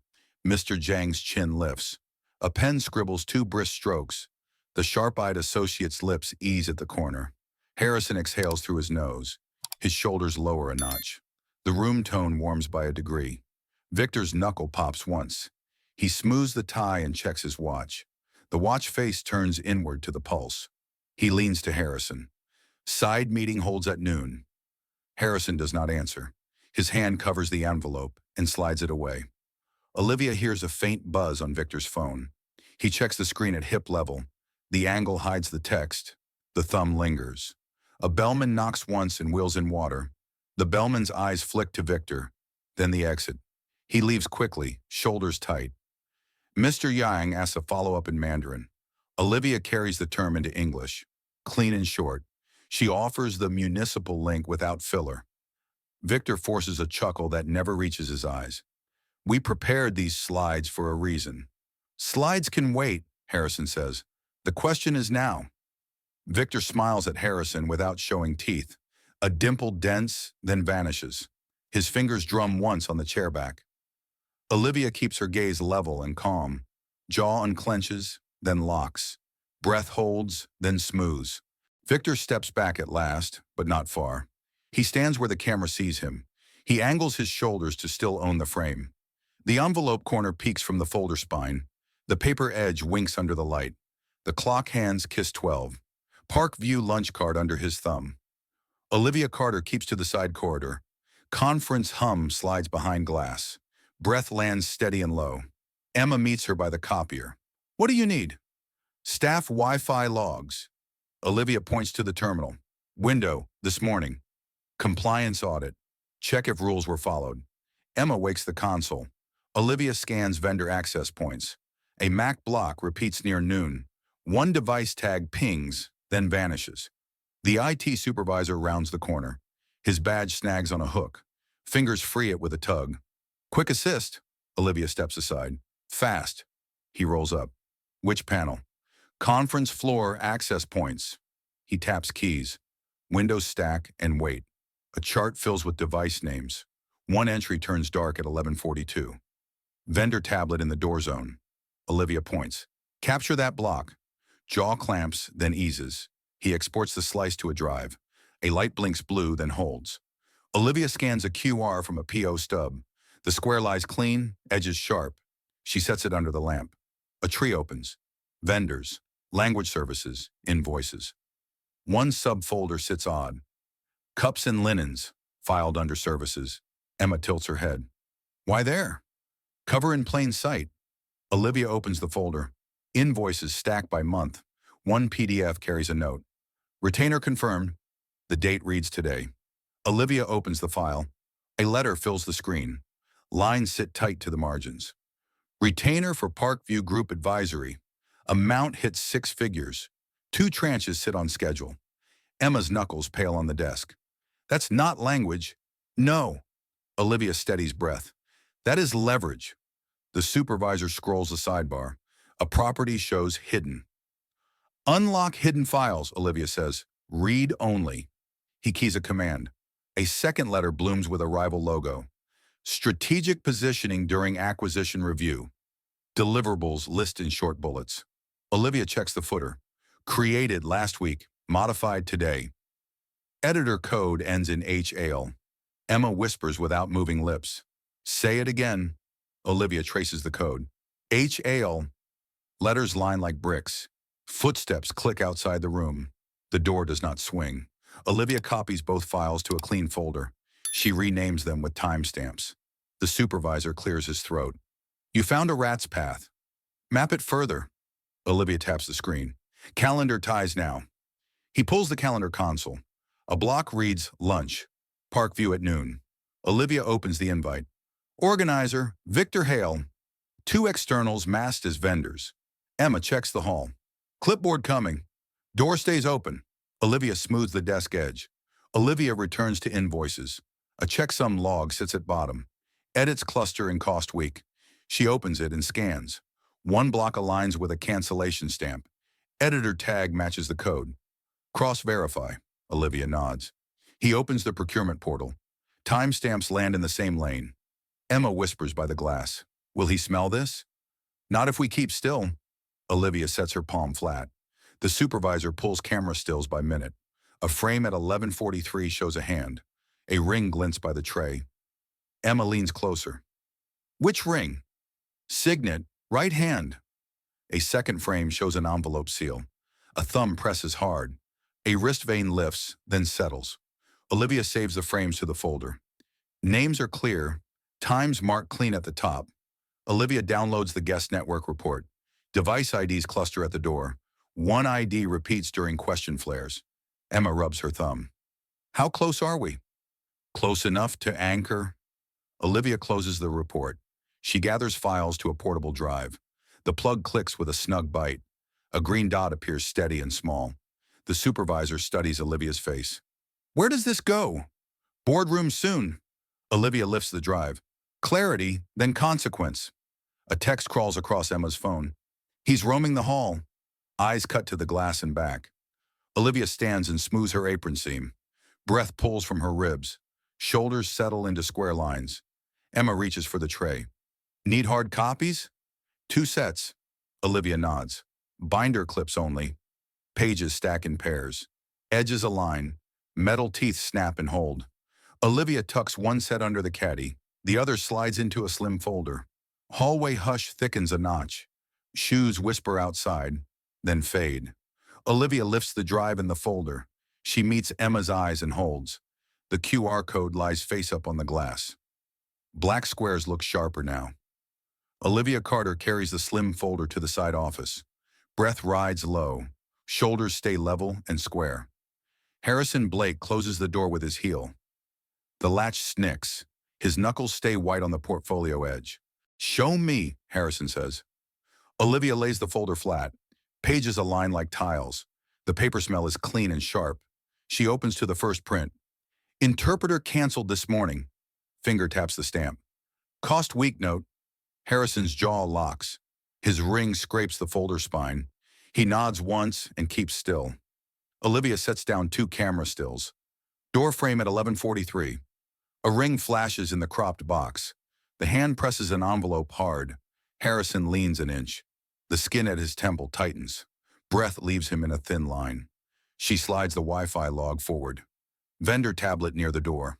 Mr. Jiang's chin lifts. A pen scribbles two brisk strokes. The sharp-eyed associate's lips ease at the corner. Harrison exhales through his nose. His shoulders lower a notch. The room tone warms by a degree. Victor's knuckle pops once. He smooths the tie and checks his watch. The watch face turns inward to the pulse. He leans to Harrison. Side meeting holds at noon. Harrison does not answer. His hand covers the envelope and slides it away. Olivia hears a faint buzz on Victor's phone. He checks the screen at hip level. The angle hides the text. The thumb lingers. A bellman knocks once and wheels in water. The bellman's eyes flick to Victor, then the exit. He leaves quickly, shoulders tight. Mr. Yang asks a follow-up in Mandarin. Olivia carries the term into English. Clean and short. She offers the municipal link without filler. Victor forces a chuckle that never reaches his eyes. We prepared these slides for a reason. Slides can wait, Harrison says. The question is now. Victor smiles at Harrison without showing teeth. A dimple dents, then vanishes. His fingers drum once on the chair back. Olivia keeps her gaze level and calm. Jaw unclenches, then locks. Breath holds, then smooths. Victor steps back at last, but not far. He stands where the camera sees him. He angles his shoulders to still own the frame. The envelope corner peeks from the folder spine. The paper edge winks under the light. The clock hands kiss 12. Park View lunch card under his thumb. Olivia Carter keeps to the side corridor. Conference hum slides behind glass. Breath lands steady and low. Emma meets her by the copier. What do you need? Staff Wi-Fi logs. Olivia points to the terminal. Window, this morning. Compliance audit. Check if rules were followed. Emma wakes the console. Olivia scans vendor access points. A Mac block repeats near noon. One device tag pings, then vanishes. The IT supervisor rounds the corner. His badge snags on a hook. Fingers free it with a tug. Quick assist. Olivia steps aside. Fast. He rolls up. Which panel? Conference floor access points. He taps keys. Windows stack and wait. A chart fills with device names. One entry turns dark at 11:42. Vendor tablet in the door zone. Olivia points. Capture that block. Jaw clamps, then eases. He exports the slice to a drive. A light blinks blue, then holds. Olivia scans a QR from a PO stub. The square lies clean, edges sharp. She sets it under the lamp. A tree opens. Vendors, language services, invoices. One subfolder sits odd. Cups and linens, filed under services. Emma tilts her head. Why there? Cover in plain sight. Olivia opens the folder. Invoices stacked by month. One PDF carries a note. Retainer confirmed. The date reads today. Olivia opens the file. A letter fills the screen. Lines sit tight to the margins. Retainer for Parkview Group Advisory. Amount hits 6 figures. 2 tranches sit on schedule. Emma's knuckles pale on the desk. That's not language. No. Olivia steadies breath. That is leverage. The supervisor scrolls the sidebar. A property shows hidden. Unlock hidden files, Olivia says. Read only. He keys a command. A second letter blooms with a rival logo. Strategic positioning during acquisition review. Deliverables list in short bullets. Olivia checks the footer. Created last week, modified today. Editor code ends in HAL. Emma whispers without moving lips. Say it again. Olivia traces the code. HAL. Letters line like bricks. Footsteps click outside the room. The door does not swing. Olivia copies both files to a clean folder. She renames them with timestamps. The supervisor clears his throat. You found a rat's path. Map it further. Olivia taps the screen. Calendar ties now. He pulls the calendar console. A block reads lunch. Parkview at noon. Olivia opens the invite. Organizer, Victor Hale. 2 externals masked as vendors. Emma checks the hall. Clipboard coming. Door stays open. Olivia smooths the desk edge. Olivia returns to invoices. A checksum log sits at bottom. Edits cluster in cost week. She opens it and scans. One block aligns with a cancellation stamp. Editor tag matches the code. Cross-verify. Olivia nods. He opens the procurement portal. Timestamps land in the same lane. Emma whispers by the glass. Will he smell this? Not if we keep still. Olivia sets her palm flat. The supervisor pulls camera stills by minute. A frame at 11:43 shows a hand. A ring glints by the tray. Emma leans closer. Which ring? Signet, right hand. A second frame shows an envelope seal. A thumb presses hard. A wrist vein lifts, then settles. Olivia saves the frames to the folder. Names are clear. Times marked clean at the top. Olivia downloads the guest network report. Device IDs cluster at the door. One ID repeats during question flares. Emma rubs her thumb. How close are we? Close enough to anchor. Olivia closes the report. She gathers files to a portable drive. The plug clicks with a snug bite. A green dot appears steady and small. The supervisor studies Olivia's face. Where does this go? Boardroom soon. Olivia lifts the drive. Clarity, then consequence. A text crawls across Emma's phone. He's roaming the hall. Eyes cut to the glass and back. Olivia stands and smooths her apron seam. Breath pulls from her ribs. Shoulders settle into square lines. Emma reaches for the tray. Need hard copies? 2 sets. Olivia nods. Binder clips only. Pages stack in pairs. Edges align. Metal teeth snap and hold. Olivia tucks one set under the caddy. The other slides into a slim folder. Hallway hush thickens a notch. Shoes whisper outside, then fade. Olivia lifts the drive in the folder. She meets Emma's eyes and holds. The QR code lies face up on the glass. Black squares look sharper now. Olivia Carter carries the slim folder to the side office. Breath rides low. Shoulders stay level and square. Harrison Blake closes the door with his heel. The latch snicks. His knuckles stay white on the portfolio edge. Show me, Harrison says. Olivia lays the folder flat. Pages align like tiles. The paper smell is clean and sharp. She opens to the first print. Interpreter canceled this morning. Finger taps the stamp. Cost week note. Harrison's jaw locks. His ring scrapes the folder spine. He nods once and keeps still. Olivia sets down 2 camera stills. Door frame at 11:43. A ring flashes in the cropped box. The hand presses an envelope hard. Harrison leans an inch. The skin at his temple tightens. Breath leaves him in a thin line. She slides the Wi-Fi log forward. Vendor tablet near the door.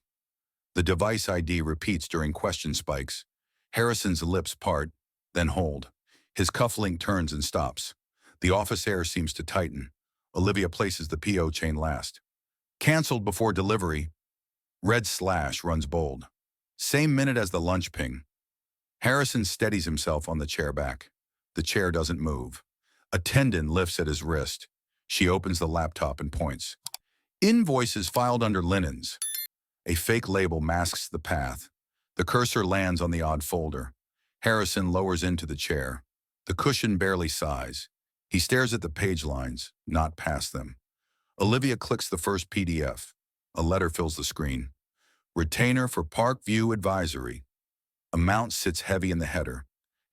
The device ID repeats during question spikes. Harrison's lips part, then hold. His cufflink turns and stops. The office air seems to tighten. Olivia places the PO chain last. Canceled before delivery. Red slash runs bold. Same minute as the lunch ping. Harrison steadies himself on the chair back. The chair doesn't move. A tendon lifts at his wrist. She opens the laptop and points. Invoices filed under linens. A fake label masks the path. The cursor lands on the odd folder. Harrison lowers into the chair. The cushion barely sighs. He stares at the page lines, not past them. Olivia clicks the first PDF. A letter fills the screen. Retainer for Parkview Advisory. Amount sits heavy in the header.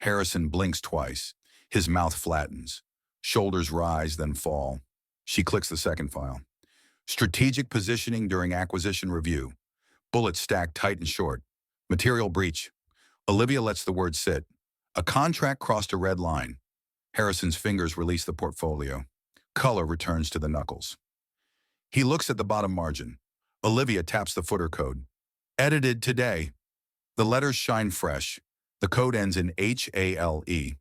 Harrison blinks twice. His mouth flattens. Shoulders rise, then fall. She clicks the second file. Strategic positioning during acquisition review. Bullets stacked tight and short. Material breach. Olivia lets the word sit. A contract crossed a red line. Harrison's fingers release the portfolio. Color returns to the knuckles. He looks at the bottom margin. Olivia taps the footer code. Edited today. The letters shine fresh. The code ends in HALE.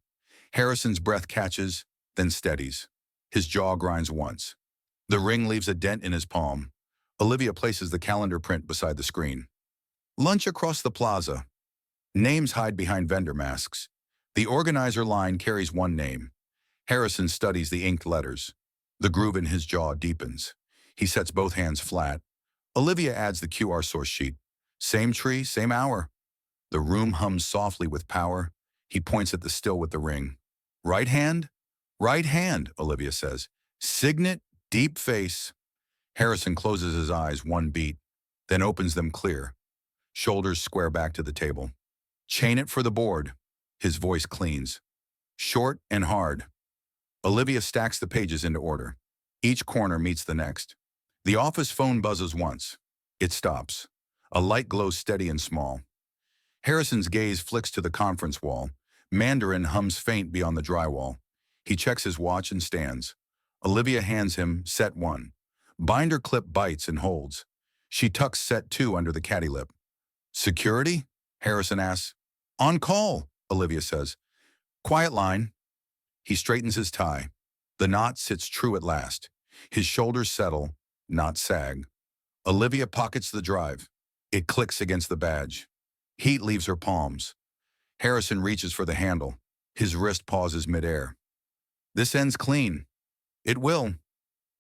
Harrison's breath catches, then steadies. His jaw grinds once. The ring leaves a dent in his palm. Olivia places the calendar print beside the screen. Lunch across the plaza. Names hide behind vendor masks. The organizer line carries one name. Harrison studies the inked letters. The groove in his jaw deepens. He sets both hands flat. Olivia adds the QR source sheet. Same tree, same hour. The room hums softly with power. He points at the still with the ring. Right hand? Right hand, Olivia says. Signet, deep face. Harrison closes his eyes one beat, then opens them clear. Shoulders square back to the table. Chain it for the board. His voice cleans. Short and hard. Olivia stacks the pages into order. Each corner meets the next. The office phone buzzes once. It stops. A light glows steady and small. Harrison's gaze flicks to the conference wall. Mandarin hums faint beyond the drywall. He checks his watch and stands. Olivia hands him set 1. Binder clip bites and holds. She tucks set 2 under the caddy lip. Security? Harrison asks. On call, Olivia says. Quiet line. He straightens his tie. The knot sits true at last. His shoulders settle, not sag. Olivia pockets the drive. It clicks against the badge. Heat leaves her palms. Harrison reaches for the handle. His wrist pauses midair. This ends clean. It will.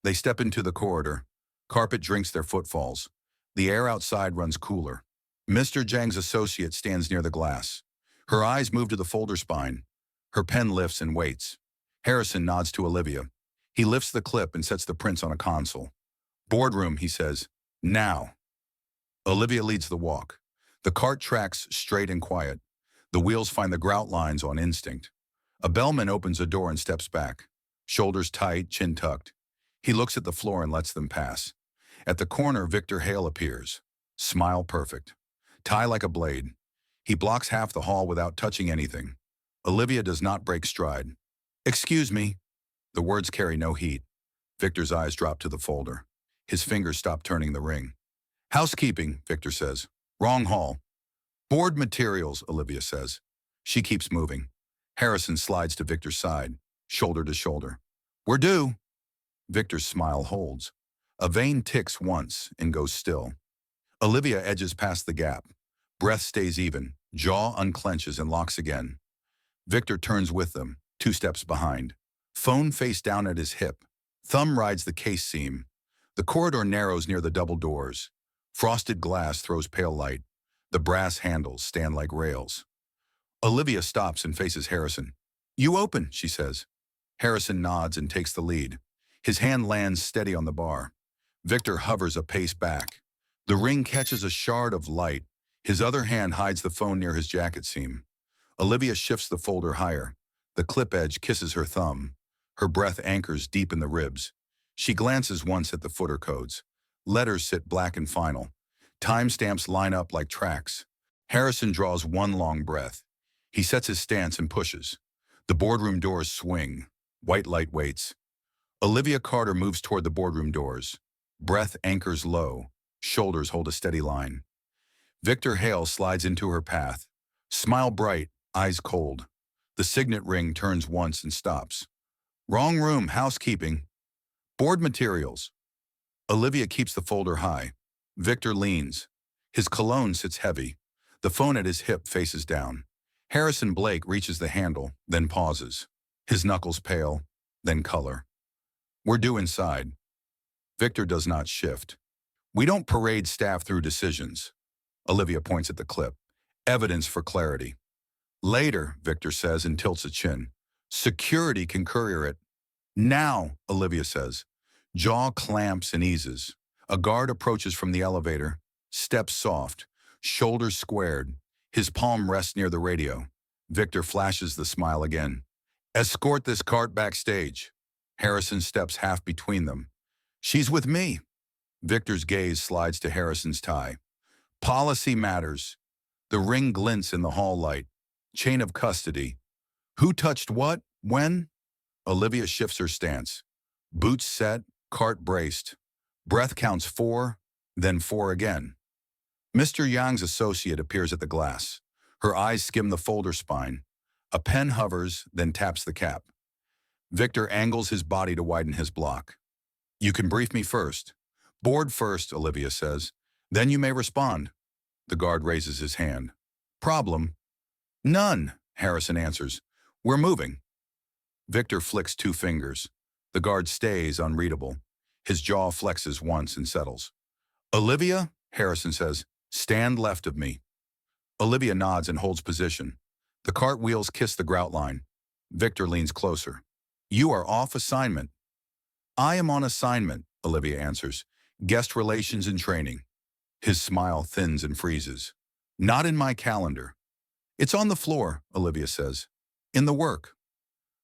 They step into the corridor. Carpet drinks their footfalls. The air outside runs cooler. Mr. Zhang's associate stands near the glass. Her eyes move to the folder spine. Her pen lifts and waits. Harrison nods to Olivia. He lifts the clip and sets the prints on a console. Boardroom, he says. Now. Olivia leads the walk. The cart tracks straight and quiet. The wheels find the grout lines on instinct. A bellman opens a door and steps back. Shoulders tight, chin tucked. He looks at the floor and lets them pass. At the corner, Victor Hale appears. Smile perfect. Tie like a blade. He blocks half the hall without touching anything. Olivia does not break stride. Excuse me. The words carry no heat. Victor's eyes drop to the folder. His fingers stop turning the ring. Housekeeping, Victor says. Wrong hall. Board materials, Olivia says. She keeps moving. Harrison slides to Victor's side, shoulder to shoulder. We're due. Victor's smile holds. A vein ticks once and goes still. Olivia edges past the gap. Breath stays even. Jaw unclenches and locks again. Victor turns with them, 2 steps behind. Phone face down at his hip. Thumb rides the case seam. The corridor narrows near the double doors. Frosted glass throws pale light. The brass handles stand like rails. Olivia stops and faces Harrison. You open, she says. Harrison nods and takes the lead. His hand lands steady on the bar. Victor hovers a pace back. The ring catches a shard of light. His other hand hides the phone near his jacket seam. Olivia shifts the folder higher. The clip edge kisses her thumb. Her breath anchors deep in the ribs. She glances once at the footer codes. Letters sit black and final. Timestamps line up like tracks. Harrison draws one long breath. He sets his stance and pushes. The boardroom doors swing. White light waits. Olivia Carter moves toward the boardroom doors. Breath anchors low. Shoulders hold a steady line. Victor Hale slides into her path. Smile bright, eyes cold. The signet ring turns once and stops. Wrong room, housekeeping. Board materials. Olivia keeps the folder high. Victor leans. His cologne sits heavy. The phone at his hip faces down. Harrison Blake reaches the handle, then pauses. His knuckles pale. then color. We're due inside. Victor does not shift. We don't parade staff through decisions. Olivia points at the clip. Evidence for clarity. Later, Victor says and tilts a chin. Security can courier it. Now, Olivia says. Jaw clamps and eases. A guard approaches from the elevator, steps soft, shoulders squared. His palm rests near the radio. Victor flashes the smile again. Escort this cart backstage. Harrison steps half between them. She's with me. Victor's gaze slides to Harrison's tie. Policy matters. The ring glints in the hall light. Chain of custody. Who touched what? When? Olivia shifts her stance. Boots set, cart braced. Breath counts 4, then 4 again. Mr. Yang's associate appears at the glass. Her eyes skim the folder spine. A pen hovers, then taps the cap. Victor angles his body to widen his block. You can brief me first. Board first, Olivia says. Then you may respond. The guard raises his hand. Problem? None, Harrison answers. We're moving. Victor flicks 2 fingers. The guard stays unreadable. His jaw flexes once and settles. Olivia, Harrison says, stand left of me. Olivia nods and holds position. The cart wheels kiss the grout line. Victor leans closer. You are off assignment. I am on assignment, Olivia answers. Guest relations and training. His smile thins and freezes. Not in my calendar. It's on the floor, Olivia says. In the work.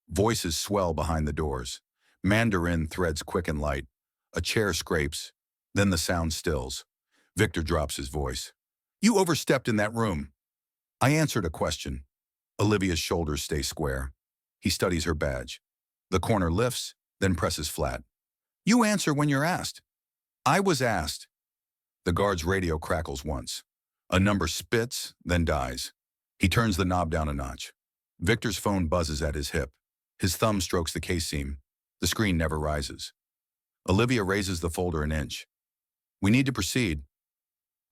Voices swell behind the doors. Mandarin threads quick and light. A chair scrapes. Then the sound stills. Victor drops his voice. You overstepped in that room. I answered a question. Olivia's shoulders stay square. He studies her badge. The corner lifts, then presses flat. You answer when you're asked. I was asked. The guard's radio crackles once. A number spits, then dies. He turns the knob down a notch. Victor's phone buzzes at his hip. His thumb strokes the case seam. The screen never rises. Olivia raises the folder an inch. We need to proceed.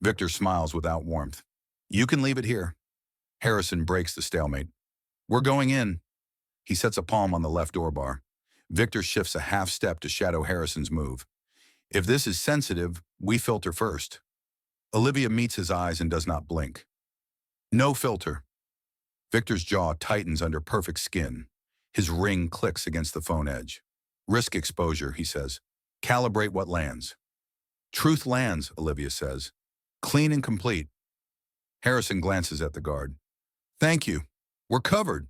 Victor smiles without warmth. You can leave it here. Harrison breaks the stalemate. We're going in. He sets a palm on the left door bar. Victor shifts a half step to shadow Harrison's move. If this is sensitive, we filter first. Olivia meets his eyes and does not blink. No filter. Victor's jaw tightens under perfect skin. His ring clicks against the phone edge. Risk exposure, he says. Calibrate what lands. Truth lands, Olivia says. Clean and complete. Harrison glances at the guard. Thank you. We're covered.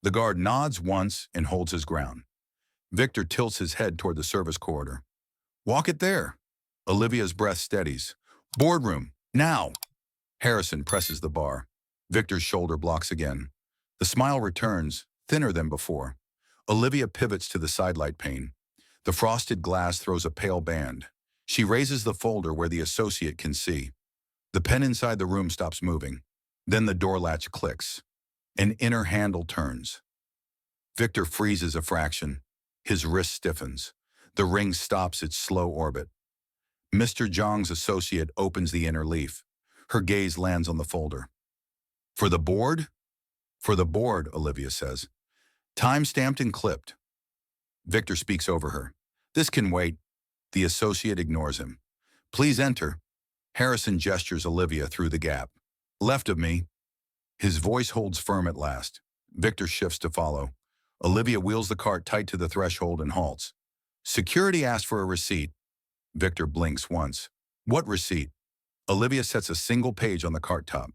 The guard nods once and holds his ground. Victor tilts his head toward the service corridor. Walk it there. Olivia's breath steadies. Boardroom, now. Harrison presses the bar. Victor's shoulder blocks again. The smile returns, thinner than before. Olivia pivots to the sidelight pane. The frosted glass throws a pale band. She raises the folder where the associate can see. The pen inside the room stops moving. Then the door latch clicks. An inner handle turns. Victor freezes a fraction. His wrist stiffens. The ring stops its slow orbit. Mr. Zhang's associate opens the inner leaf. Her gaze lands on the folder. For the board? For the board, Olivia says. Time-stamped and clipped. Victor speaks over her. This can wait. The associate ignores him. Please enter. Harrison gestures Olivia through the gap. Left of me. His voice holds firm at last. Victor shifts to follow. Olivia wheels the cart tight to the threshold and halts. Security asked for a receipt. Victor blinks once. What receipt? Olivia sets a single page on the cart top.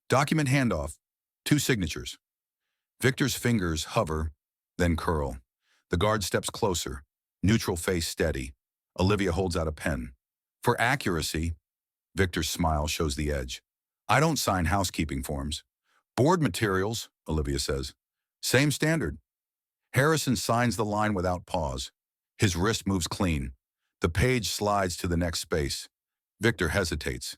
Document handoff. 2 signatures. Victor's fingers hover, then curl. The guard steps closer, neutral face steady. Olivia holds out a pen. For accuracy, Victor's smile shows the edge. I don't sign housekeeping forms. Board materials, Olivia says. Same standard. Harrison signs the line without pause. His wrist moves clean. The page slides to the next space. Victor hesitates.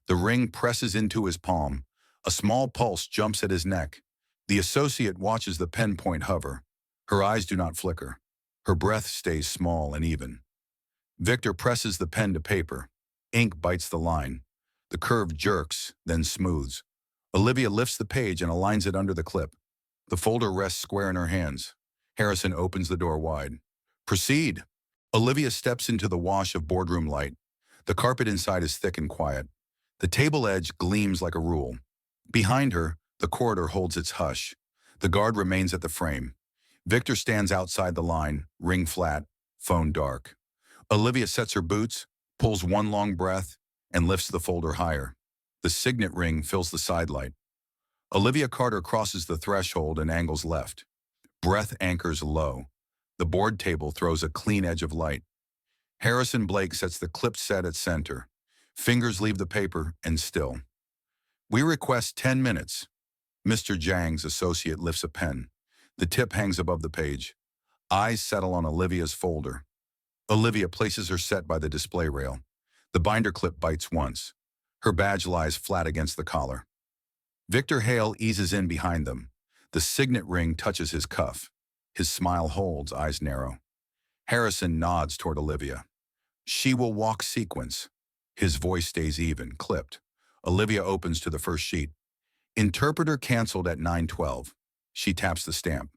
The ring presses into his palm. A small pulse jumps at his neck. The associate watches the pen point hover. Her eyes do not flicker. Her breath stays small and even. Victor presses the pen to paper. Ink bites the line. The curve jerks, then smooths. Olivia lifts the page and aligns it under the clip. The folder rests square in her hands. Harrison opens the door wide. Proceed. Olivia steps into the wash of boardroom light. The carpet inside is thick and quiet. The table edge gleams like a rule. Behind her, the corridor holds its hush. The guard remains at the frame. Victor stands outside the line, ring flat, phone dark. Olivia sets her boots, pulls one long breath, and lifts the folder higher. The signet ring fills the sidelight. Olivia Carter crosses the threshold and angles left. Breath anchors low. The board table throws a clean edge of light. Harrison Blake sets the clipped set at center. Fingers leave the paper and still. We request 10 minutes. Mr. Zhang's associate lifts a pen. The tip hangs above the page. Eyes settle on Olivia's folder. Olivia places her set by the display rail. The binder clip bites once. Her badge lies flat against the collar. Victor Hale eases in behind them. The signet ring touches his cuff. His smile holds, eyes narrow. Harrison nods toward Olivia. She will walk sequence. His voice stays even, clipped. Olivia opens to the first sheet. Interpreter canceled at 9:12. She taps the stamp.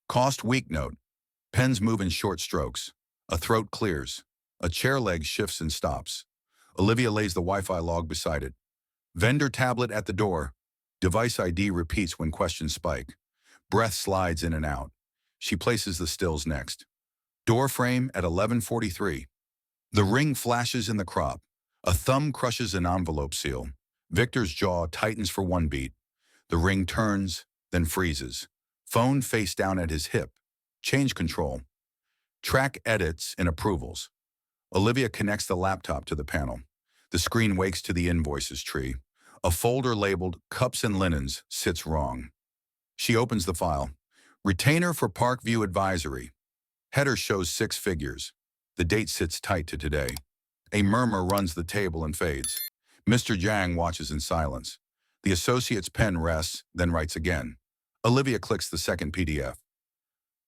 Cost week note. Pens move in short strokes. A throat clears. A chair leg shifts and stops. Olivia lays the Wi-Fi log beside it. Vendor tablet at the door. Device ID repeats when questions spike. Breath slides in and out. She places the stills next. Door frame at 11:43. The ring flashes in the crop. A thumb crushes an envelope seal. Victor's jaw tightens for one beat. The ring turns, then freezes. Phone face down at his hip. Change control. Track edits and approvals. Olivia connects the laptop to the panel. The screen wakes to the invoices tree. A folder labeled Cups and Linens sits wrong. She opens the file. Retainer for Parkview Advisory. Header shows 6 figures. The date sits tight to today. A murmur runs the table and fades. Mr. Zhang watches in silence. The associate's pen rests, then writes again. Olivia clicks the second PDF.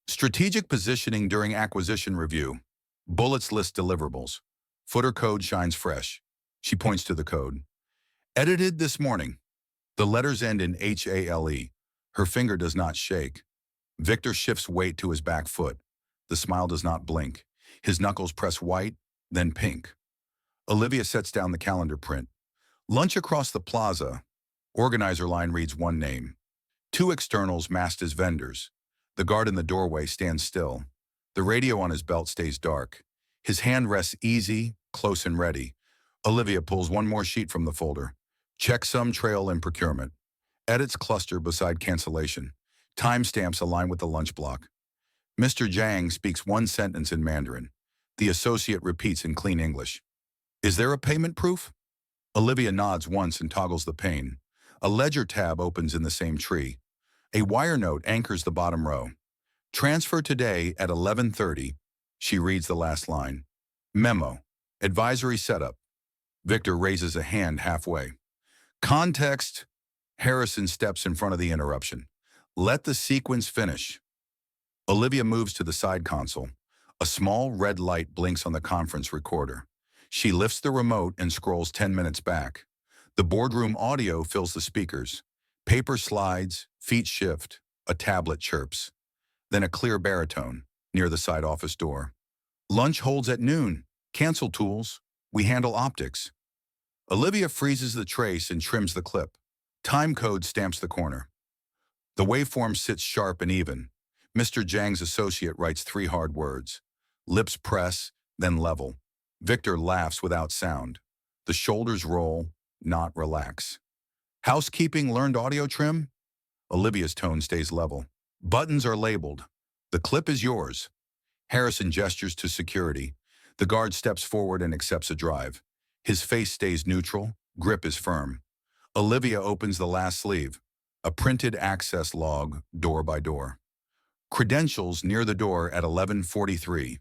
Strategic positioning during acquisition review. Bullets list deliverables. Footer code shines fresh. She points to the code. Edited this morning. The letters end in HALE. Her finger does not shake. Victor shifts weight to his back foot. The smile does not blink. His knuckles press white, then pink. Olivia sets down the calendar print. Lunch across the plaza. Organizer line reads one name. 2 externals masked as vendors. The guard in the doorway stands still. The radio on his belt stays dark. His hand rests easy, close and ready. Olivia pulls one more sheet from the folder. Checksum trail in procurement. Edits cluster beside cancellation. Timestamps align with the lunch block. Mr. Zhang speaks one sentence in Mandarin. The associate repeats in clean English. Is there a payment proof? Olivia nods once and toggles the pane. A ledger tab opens in the same tree. A wire note anchors the bottom row. Transfer today at 11:30. She reads the last line. Memo. Advisory setup. Victor raises a hand halfway. Context. Harrison steps in front of the interruption. Let the sequence finish. Olivia moves to the side console. A small red light blinks on the conference recorder. She lifts the remote and scrolls 10 minutes back. The boardroom audio fills the speakers. Paper slides, feet shift, a tablet chirps. Then a clear baritone near the side office door. Lunch holds at noon. Cancel tools. We handle optics. Olivia freezes the trace and trims the clip. Time code stamps the corner. The waveform sits sharp and even. Mr. Zhang's associate writes 3 hard words. Lips press, then level. Victor laughs without sound. The shoulders roll, not relax. Housekeeping learned audio trim? Olivia's tone stays level. Buttons are labeled. The clip is yours. Harrison gestures to security. The guard steps forward and accepts a drive. His face stays neutral, grip is firm. Olivia opens the last sleeve. A printed access log, door by door. Credentials near the door at 11:43.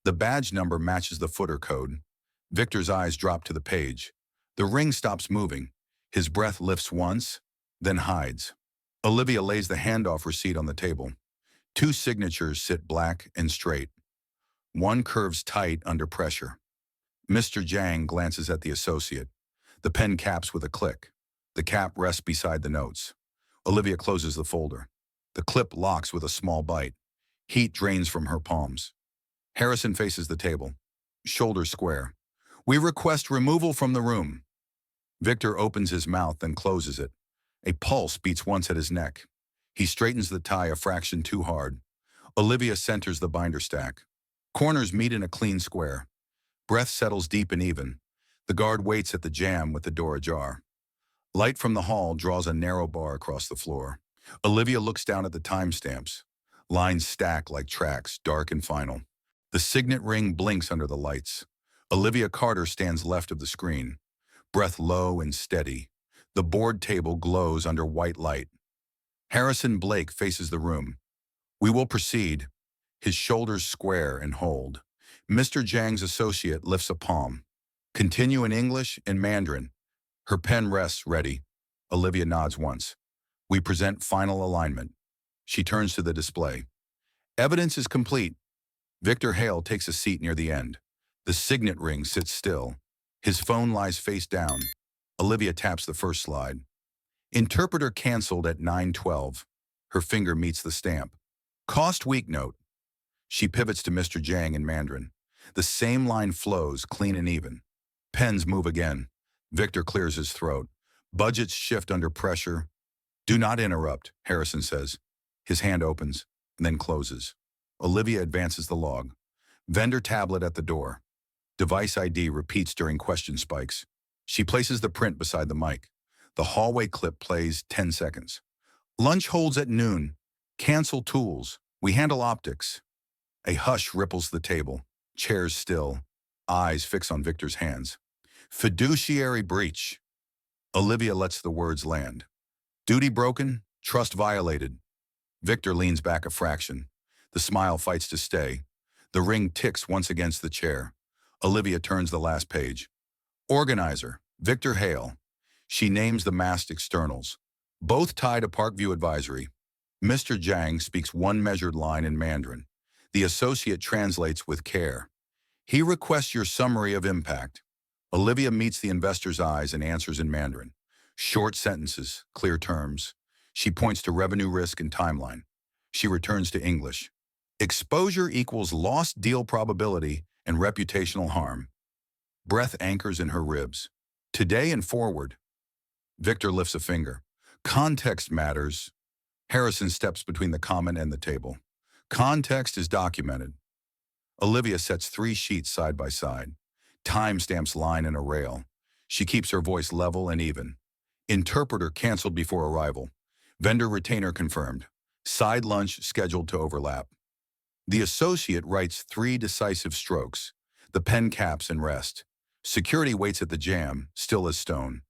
The badge number matches the footer code. Victor's eyes drop to the page. The ring stops moving. His breath lifts once, then hides. Olivia lays the handoff receipt on the table. 2 signatures sit black and straight. One curves tight under pressure. Mr. Zhang glances at the associate. The pen caps with a click. The cap rests beside the notes. Olivia closes the folder. The clip locks with a small bite. Heat drains from her palms. Harrison faces the table, shoulders square. We request removal from the room. Victor opens his mouth, then closes it. A pulse beats once at his neck. He straightens the tie a fraction too hard. Olivia centers the binder stack. Corners meet in a clean square. Breath settles deep and even. The guard waits at the jamb with the door ajar. Light from the hall draws a narrow bar across the floor. Olivia looks down at the timestamps. Lines stack like tracks, dark and final. The signet ring blinks under the lights. Olivia Carter stands left of the screen. Breath low and steady. The board table glows under white light. Harrison Blake faces the room. We will proceed. His shoulders square and hold. Mr. Zhang's associate lifts a palm. Continue in English and Mandarin. Her pen rests ready. Olivia nods once. We present final alignment. She turns to the display. Evidence is complete. Victor Hale takes a seat near the end. The signet ring sits still. His phone lies face down. Olivia taps the first slide. Interpreter canceled at 9:12. Her finger meets the stamp. Cost week note. She pivots to Mr. Zhang in Mandarin. The same line flows, clean and even. Pens move again. Victor clears his throat. Budgets shift under pressure. Do not interrupt, Harrison says. His hand opens, and then closes. Olivia advances the log. Vendor tablet at the door. Device ID repeats during question spikes. She places the print beside the mic. The hallway clip plays 10 seconds. Lunch holds at noon. Cancel tools. We handle optics. A hush ripples the table. Chairs still. Eyes fix on Victor's hands. Fiduciary breach. Olivia lets the words land. Duty broken, trust violated. Victor leans back a fraction. The smile fights to stay. The ring ticks once against the chair. Olivia turns the last page. Organizer, Victor Hale. She names the masked externals. Both tied to Parkview Advisory. Mr. Zhang speaks one measured line in Mandarin. The associate translates with care. He requests your summary of impact. Olivia meets the investor's eyes and answers in Mandarin. Short sentences, clear terms. She points to revenue risk and timeline. She returns to English. Exposure equals lost deal probability and reputational harm. Breath anchors in her ribs. Today and forward. Victor lifts a finger. Context matters. Harrison steps between the comment and the table. Context is documented. Olivia sets 3 sheets side by side. Timestamps line in a rail. She keeps her voice level and even. Interpreter canceled before arrival. Vendor retainer confirmed. Side lunch scheduled to overlap. The associate writes 3 decisive strokes. The pen caps and rest. Security waits at the jam, still as stone.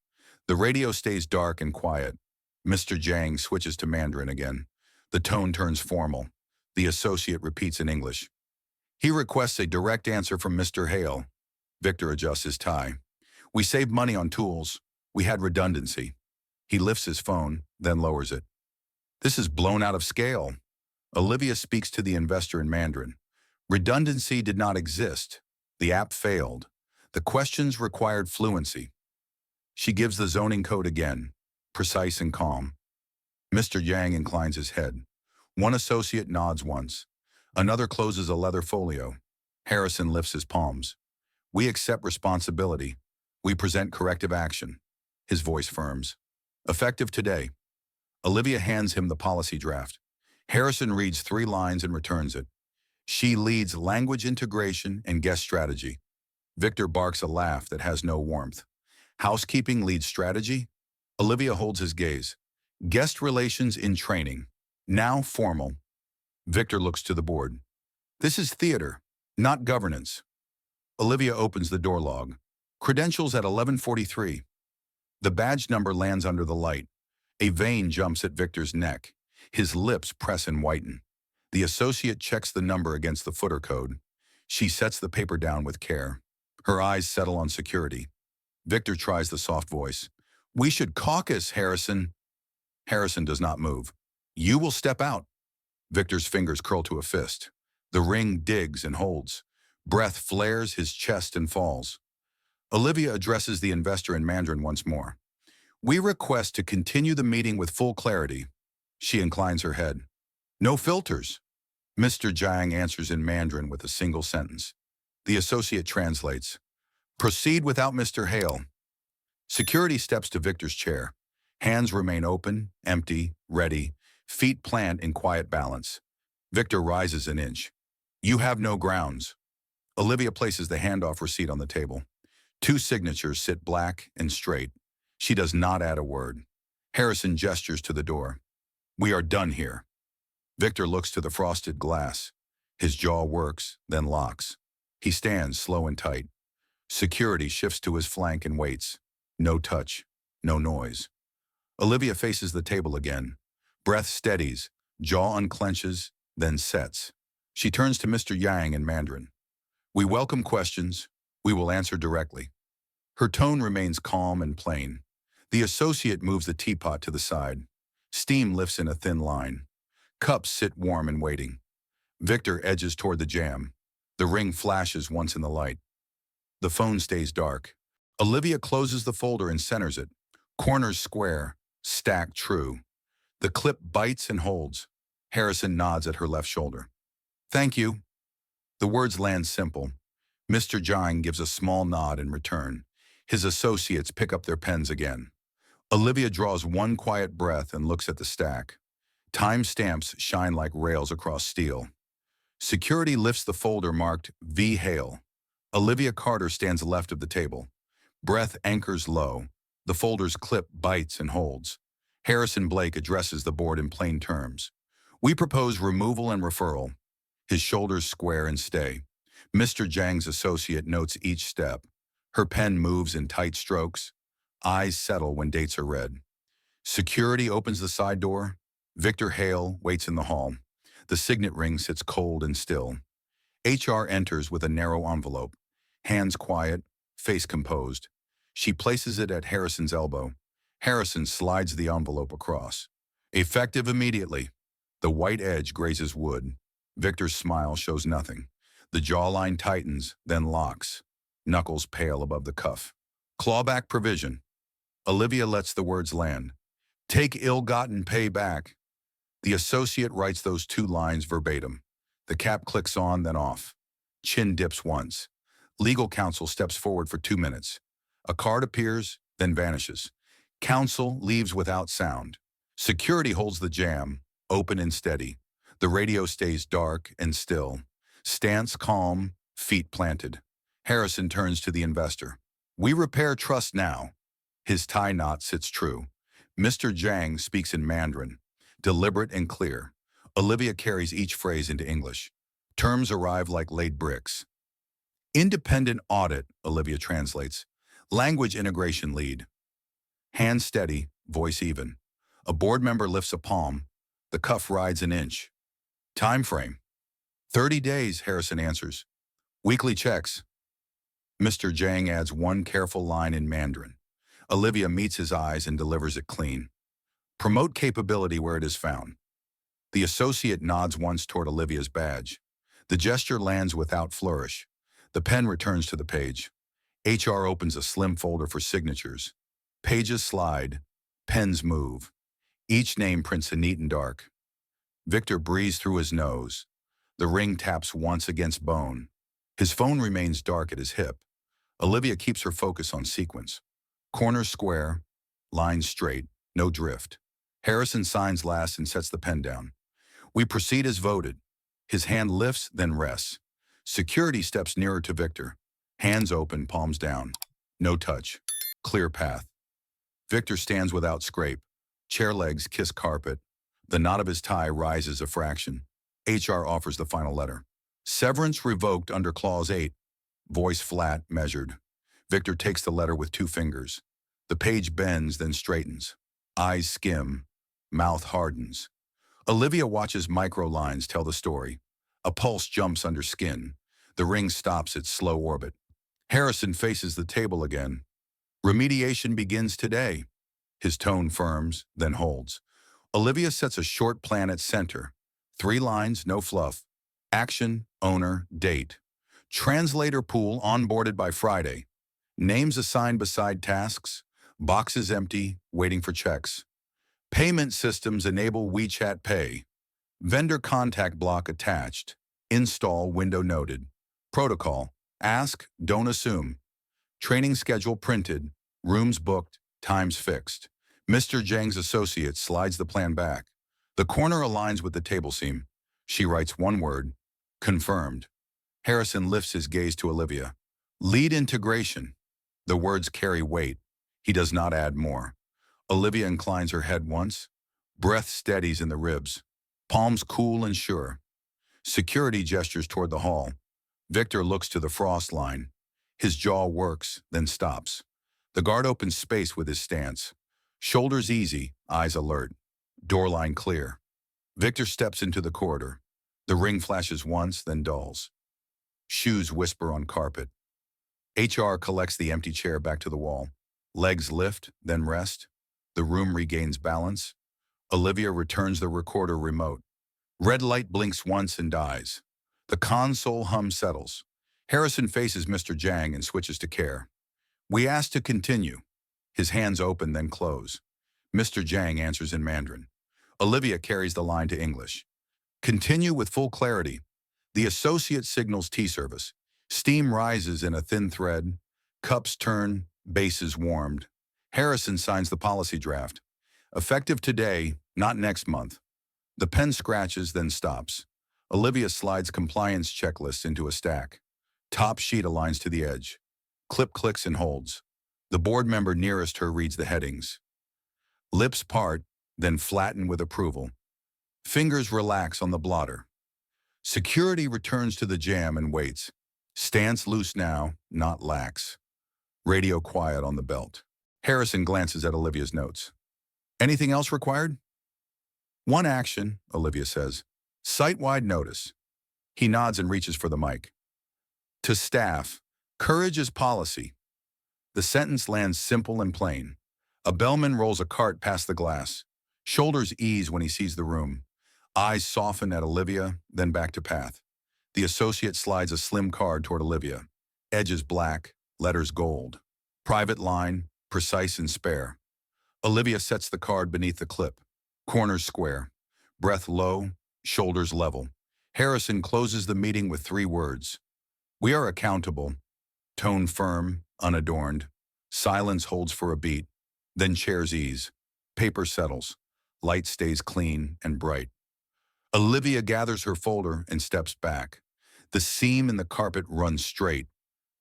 The radio stays dark and quiet. Mr. Zhang switches to Mandarin again. The tone turns formal. The associate repeats in English. He requests a direct answer from Mr. Hale. Victor adjusts his tie. We saved money on tools. We had redundancy. He lifts his phone, then lowers it. This is blown out of scale. Olivia speaks to the investor in Mandarin. Redundancy did not exist. The app failed. The questions required fluency. She gives the zoning code again, precise and calm. Mr. Yang inclines his head. One associate nods once. Another closes a leather folio. Harrison lifts his palms. We accept responsibility. We present corrective action. His voice firms. Effective today. Olivia hands him the policy draft. Harrison reads 3 lines and returns it. She leads language integration and guest strategy. Victor barks a laugh that has no warmth. Housekeeping leads strategy. Olivia holds his gaze. Guest relations in training. Now formal. Victor looks to the board. This is theater, not governance. Olivia opens the door log. Credentials at 11:43. The badge number lands under the light. A vein jumps at Victor's neck. His lips press and whiten. The associate checks the number against the footer code. She sets the paper down with care. Her eyes settle on security. Victor tries the soft voice. We should caucus, Harrison. Harrison does not move. You will step out. Victor's fingers curl to a fist. The ring digs and holds. Breath flares his chest and falls. Olivia addresses the investor in Mandarin once more. We request to continue the meeting with full clarity. She inclines her head. No filters. Mr. Jiang answers in Mandarin with a single sentence. The associate translates. Proceed without Mr. Hale. Security steps to Victor's chair. Hands remain open, empty, ready, feet plant in quiet balance. Victor rises an inch. You have no grounds. Olivia places the handoff receipt on the table. Two signatures sit black and straight. She does not add a word. Harrison gestures to the door. We are done here. Victor looks to the frosted glass. His jaw works, then locks. He stands slow and tight. Security shifts to his flank and waits. No touch, no noise. Olivia faces the table again. Breath steadies, jaw unclenches, then sets. She turns to Mr. Yang in Mandarin. We welcome questions. We will answer directly. Her tone remains calm and plain. The associate moves the teapot to the side. Steam lifts in a thin line. Cups sit warm and waiting. Victor edges toward the jam. The ring flashes once in the light. The phone stays dark. Olivia closes the folder and centers it. Corners square, stacked true. The clip bites and holds. Harrison nods at her left shoulder. Thank you. The words land simple. Mr. Jiang gives a small nod in return. His associates pick up their pens again. Olivia draws one quiet breath and looks at the stack. Time stamps shine like rails across steel. Security lifts the folder marked V. Hale. Olivia Carter stands left of the table. Breath anchors low. The folder's clip bites and holds. Harrison Blake addresses the board in plain terms. We propose removal and referral. His shoulders square and stay. Mr. Jiang's associate notes each step. Her pen moves in tight strokes. Eyes settle when dates are read. Security opens the side door. Victor Hale waits in the hall. The signet ring sits cold and still. HR enters with a narrow envelope. Hands quiet, face composed. She places it at Harrison's elbow. Harrison slides the envelope across. Effective immediately. The white edge grazes wood. Victor's smile shows nothing. The jawline tightens, then locks. Knuckles pale above the cuff. Clawback provision. Olivia lets the words land. Take ill-gotten pay back. The associate writes those two lines verbatim. The cap clicks on, then off. Chin dips once. Legal counsel steps forward for 2 minutes. A card appears, then vanishes. Counsel leaves without sound. Security holds the jam, open and steady. The radio stays dark and still. Stance calm, feet planted. Harrison turns to the investor. We repair trust now. His tie knot sits true. Mr. Jiang speaks in Mandarin, deliberate and clear. Olivia carries each phrase into English. Terms arrive like laid bricks. Independent audit, Olivia translates. Language integration lead. Hand steady, voice even. A board member lifts a palm. The cuff rides an inch. Time frame. 30 days, Harrison answers. Weekly checks. Mr. Jiang adds one careful line in Mandarin. Olivia meets his eyes and delivers it clean. Promote capability where it is found. The associate nods once toward Olivia's badge. The gesture lands without flourish. The pen returns to the page. HR opens a slim folder for signatures. Pages slide. Pens move. Each name prints a neat and dark. Victor breathes through his nose. The ring taps once against bone. His phone remains dark at his hip. Olivia keeps her focus on sequence. Corners square, lines straight, no drift. Harrison signs last and sets the pen down. We proceed as voted. His hand lifts, then rests. Security steps nearer to Victor. Hands open, palms down. No touch. Clear path. Victor stands without scrape. Chair legs kiss carpet. The knot of his tie rises a fraction. HR offers the final letter. Severance revoked under Clause 8. Voice flat, measured. Victor takes the letter with 2 fingers. The page bends, then straightens. Eyes skim. Mouth hardens. Olivia watches microlines tell the story. A pulse jumps under skin. The ring stops its slow orbit. Harrison faces the table again. Remediation begins today. His tone firms, then holds. Olivia sets a short plan at center. 3 lines, no fluff. Action, owner, date. Translator pool onboarded by Friday. Names assigned beside tasks. Boxes empty, waiting for checks. Payment systems enable WeChat Pay. Vendor contact block attached. Install window noted. Protocol: ask, don't assume. Training schedule printed. Rooms booked, times fixed. Mr. Zhang's associate slides the plan back. The corner aligns with the table seam. She writes one word: confirmed. Harrison lifts his gaze to Olivia. Lead integration. The words carry weight. He does not add more. Olivia inclines her head once. Breath steadies in the ribs. Palms cool and sure. Security gestures toward the hall. Victor looks to the frost line. His jaw works, then stops. The guard opens space with his stance. Shoulders easy, eyes alert. Door line clear. Victor steps into the corridor. The ring flashes once, then dulls. Shoes whisper on carpet. HR collects the empty chair back to the wall. Legs lift, then rest. The room regains balance. Olivia returns the recorder remote. Red light blinks once and dies. The console hum settles. Harrison faces Mr. Zhang and switches to care. We ask to continue. His hands open, then close. Mr. Zhang answers in Mandarin. Olivia carries the line to English. Continue with full clarity. The associate signals tea service. Steam rises in a thin thread. Cups turn, bases warmed. Harrison signs the policy draft. Effective today, not next month. The pen scratches, then stops. Olivia slides compliance checklists into a stack. Top sheet aligns to the edge. Clip clicks and holds. The board member nearest her reads the headings. Lips part, then flatten with approval. Fingers relax on the blotter. Security returns to the jam and waits. Stance loose now, not lax. Radio quiet on the belt. Harrison glances at Olivia's notes. Anything else required? One action, Olivia says. Site-wide notice. He nods and reaches for the mic. To staff, courage is policy. The sentence lands simple and plain. A bellman rolls a cart past the glass. Shoulders ease when he sees the room. Eyes soften at Olivia, then back to path. The associate slides a slim card toward Olivia. Edges black, letters gold. Private line, precise and spare. Olivia sets the card beneath the clip. Corners square. Breath low, shoulders level. Harrison closes the meeting with 3 words. We are accountable. Tone firm, unadorned. Silence holds for a beat. Then chairs ease. Paper settles. Light stays clean and bright. Olivia gathers her folder and steps back. The seam in the carpet runs straight.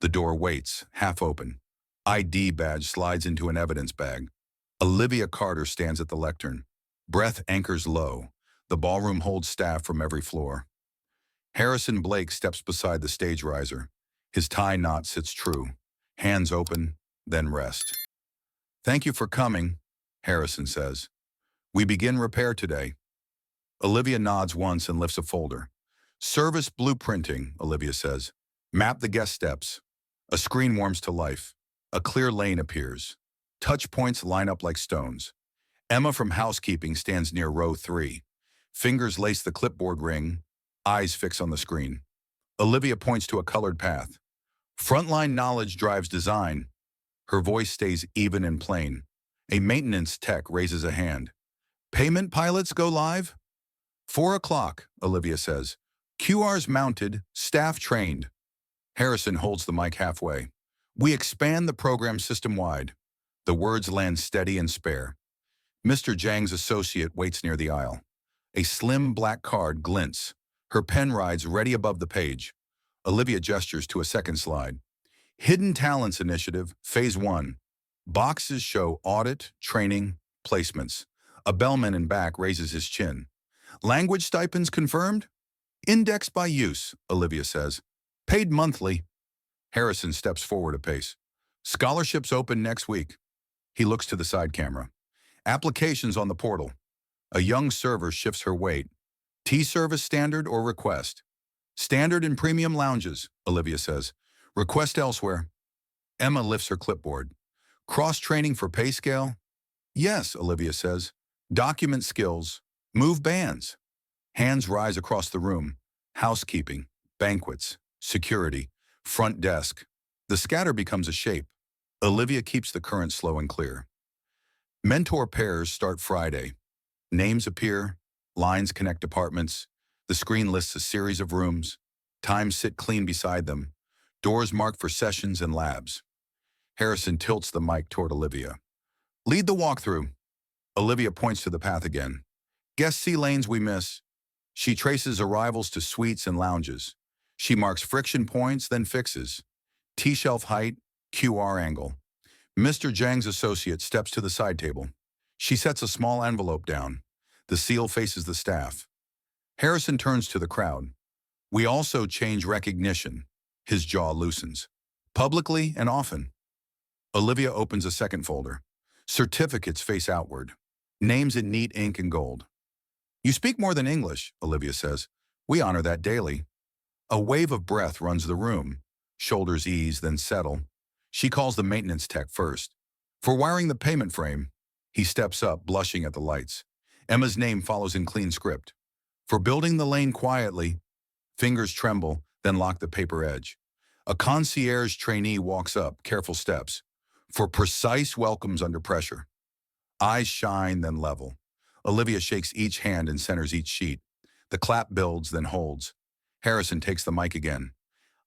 The door waits, half open. ID badge slides into an evidence bag. Olivia Carter stands at the lectern. Breath anchors low. The ballroom holds staff from every floor. Harrison Blake steps beside the stage riser. His tie knot sits true. Hands open, then rest. Thank you for coming, Harrison says. We begin repair today. Olivia nods once and lifts a folder. Service blueprinting, Olivia says. Map the guest steps. A screen warms to life. A clear lane appears. Touch points line up like stones. Emma from housekeeping stands near row 3. Fingers lace the clipboard ring. Eyes fix on the screen. Olivia points to a colored path. Frontline knowledge drives design. Her voice stays even and plain. A maintenance tech raises a hand. Payment pilots go live? 4 o'clock, Olivia says. QR's mounted, staff trained. Harrison holds the mic halfway. We expand the program system-wide. The words land steady and spare. Mr. Zhang's associate waits near the aisle. A slim black card glints. Her pen rides ready above the page. Olivia gestures to a second slide. Hidden Talents Initiative, Phase 1. Boxes show audit, training, placements. A bellman in back raises his chin. Language stipends confirmed? Indexed by use, Olivia says. Paid monthly. Harrison steps forward a pace. Scholarships open next week. He looks to the side camera. Applications on the portal. A young server shifts her weight. Tea service standard or request? Standard and premium lounges, Olivia says. Request elsewhere. Emma lifts her clipboard. Cross-training for pay scale? Yes, Olivia says. Document skills. Move bands. Hands rise across the room. Housekeeping, banquets, security, front desk. The scatter becomes a shape. Olivia keeps the current slow and clear. Mentor pairs start Friday. Names appear, Lines connect departments. The screen lists a series of rooms. Times sit clean beside them. Doors marked for sessions and labs. Harrison tilts the mic toward Olivia. Lead the walkthrough. Olivia points to the path again. Guests see lanes we miss. She traces arrivals to suites and lounges. She marks friction points, then fixes. T-shelf height, QR angle. Mr. Zhang's associate steps to the side table. She sets a small envelope down. The seal faces the staff. Harrison turns to the crowd. We also change recognition. His jaw loosens. Publicly and often. Olivia opens a second folder. Certificates face outward. Names in neat ink and gold. You speak more than English, Olivia says. We honor that daily. A wave of breath runs the room. Shoulders ease, then settle. She calls the maintenance tech first. For wiring the payment frame, he steps up, blushing at the lights. Emma's name follows in clean script. For building the lane quietly, fingers tremble, then lock the paper edge. A concierge trainee walks up, careful steps. For precise welcomes under pressure. Eyes shine, then level. Olivia shakes each hand and centers each sheet. The clap builds, then holds. Harrison takes the mic again.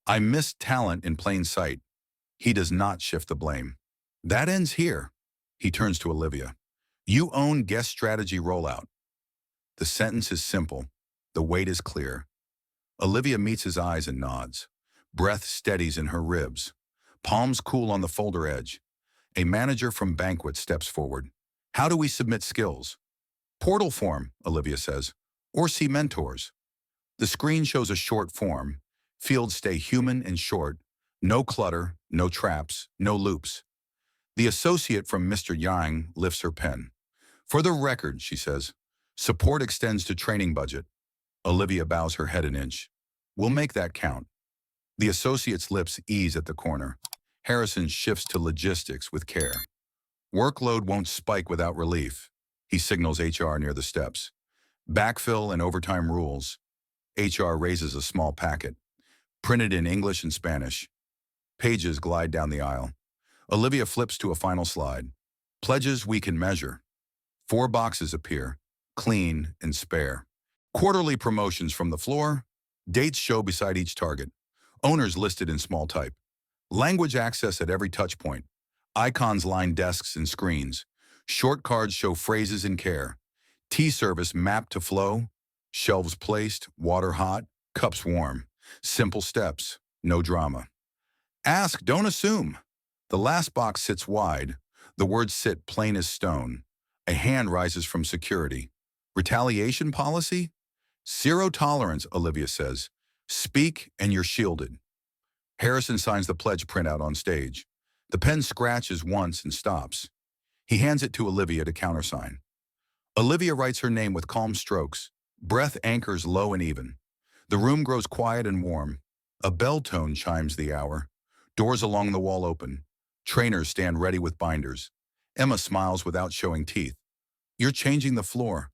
I missed talent in plain sight. He does not shift the blame. That ends here. He turns to Olivia. You own guest strategy rollout. The sentence is simple. The weight is clear. Olivia meets his eyes and nods. Breath steadies in her ribs. Palms cool on the folder edge. A manager from banquet steps forward. How do we submit skills? Portal form, Olivia says, or see mentors. The screen shows a short form. Fields stay human and short. No clutter, no traps, no loops. The associate from Mr. Yang lifts her pen. For the record, she says, support extends to training budget. Olivia bows her head an inch. We'll make that count. The associate's lips ease at the corner. Harrison shifts to logistics with care. Workload won't spike without relief. He signals HR near the steps. Backfill and overtime rules. HR raises a small packet. Printed in English and Spanish. Pages glide down the aisle. Olivia flips to a final slide. Pledges we can measure. 4 boxes appear, clean and spare. Quarterly promotions from the floor. Dates show beside each target. Owners listed in small type. Language access at every touch point. Icons line desks and screens. Short cards show phrases and care. Tea service mapped to flow. Shelves placed, water hot, cups warm. Simple steps, no drama. Ask, don't assume. The last box sits wide. The words sit plain as stone. A hand rises from security. Retaliation policy? Zero tolerance, Olivia says. Speak and you're shielded. Harrison signs the pledge printout on stage. The pen scratches once and stops. He hands it to Olivia to countersign. Olivia writes her name with calm strokes. Breath anchors low and even. The room grows quiet and warm. A bell tone chimes the hour. Doors along the wall open. Trainers stand ready with binders. Emma smiles without showing teeth. You're changing the floor.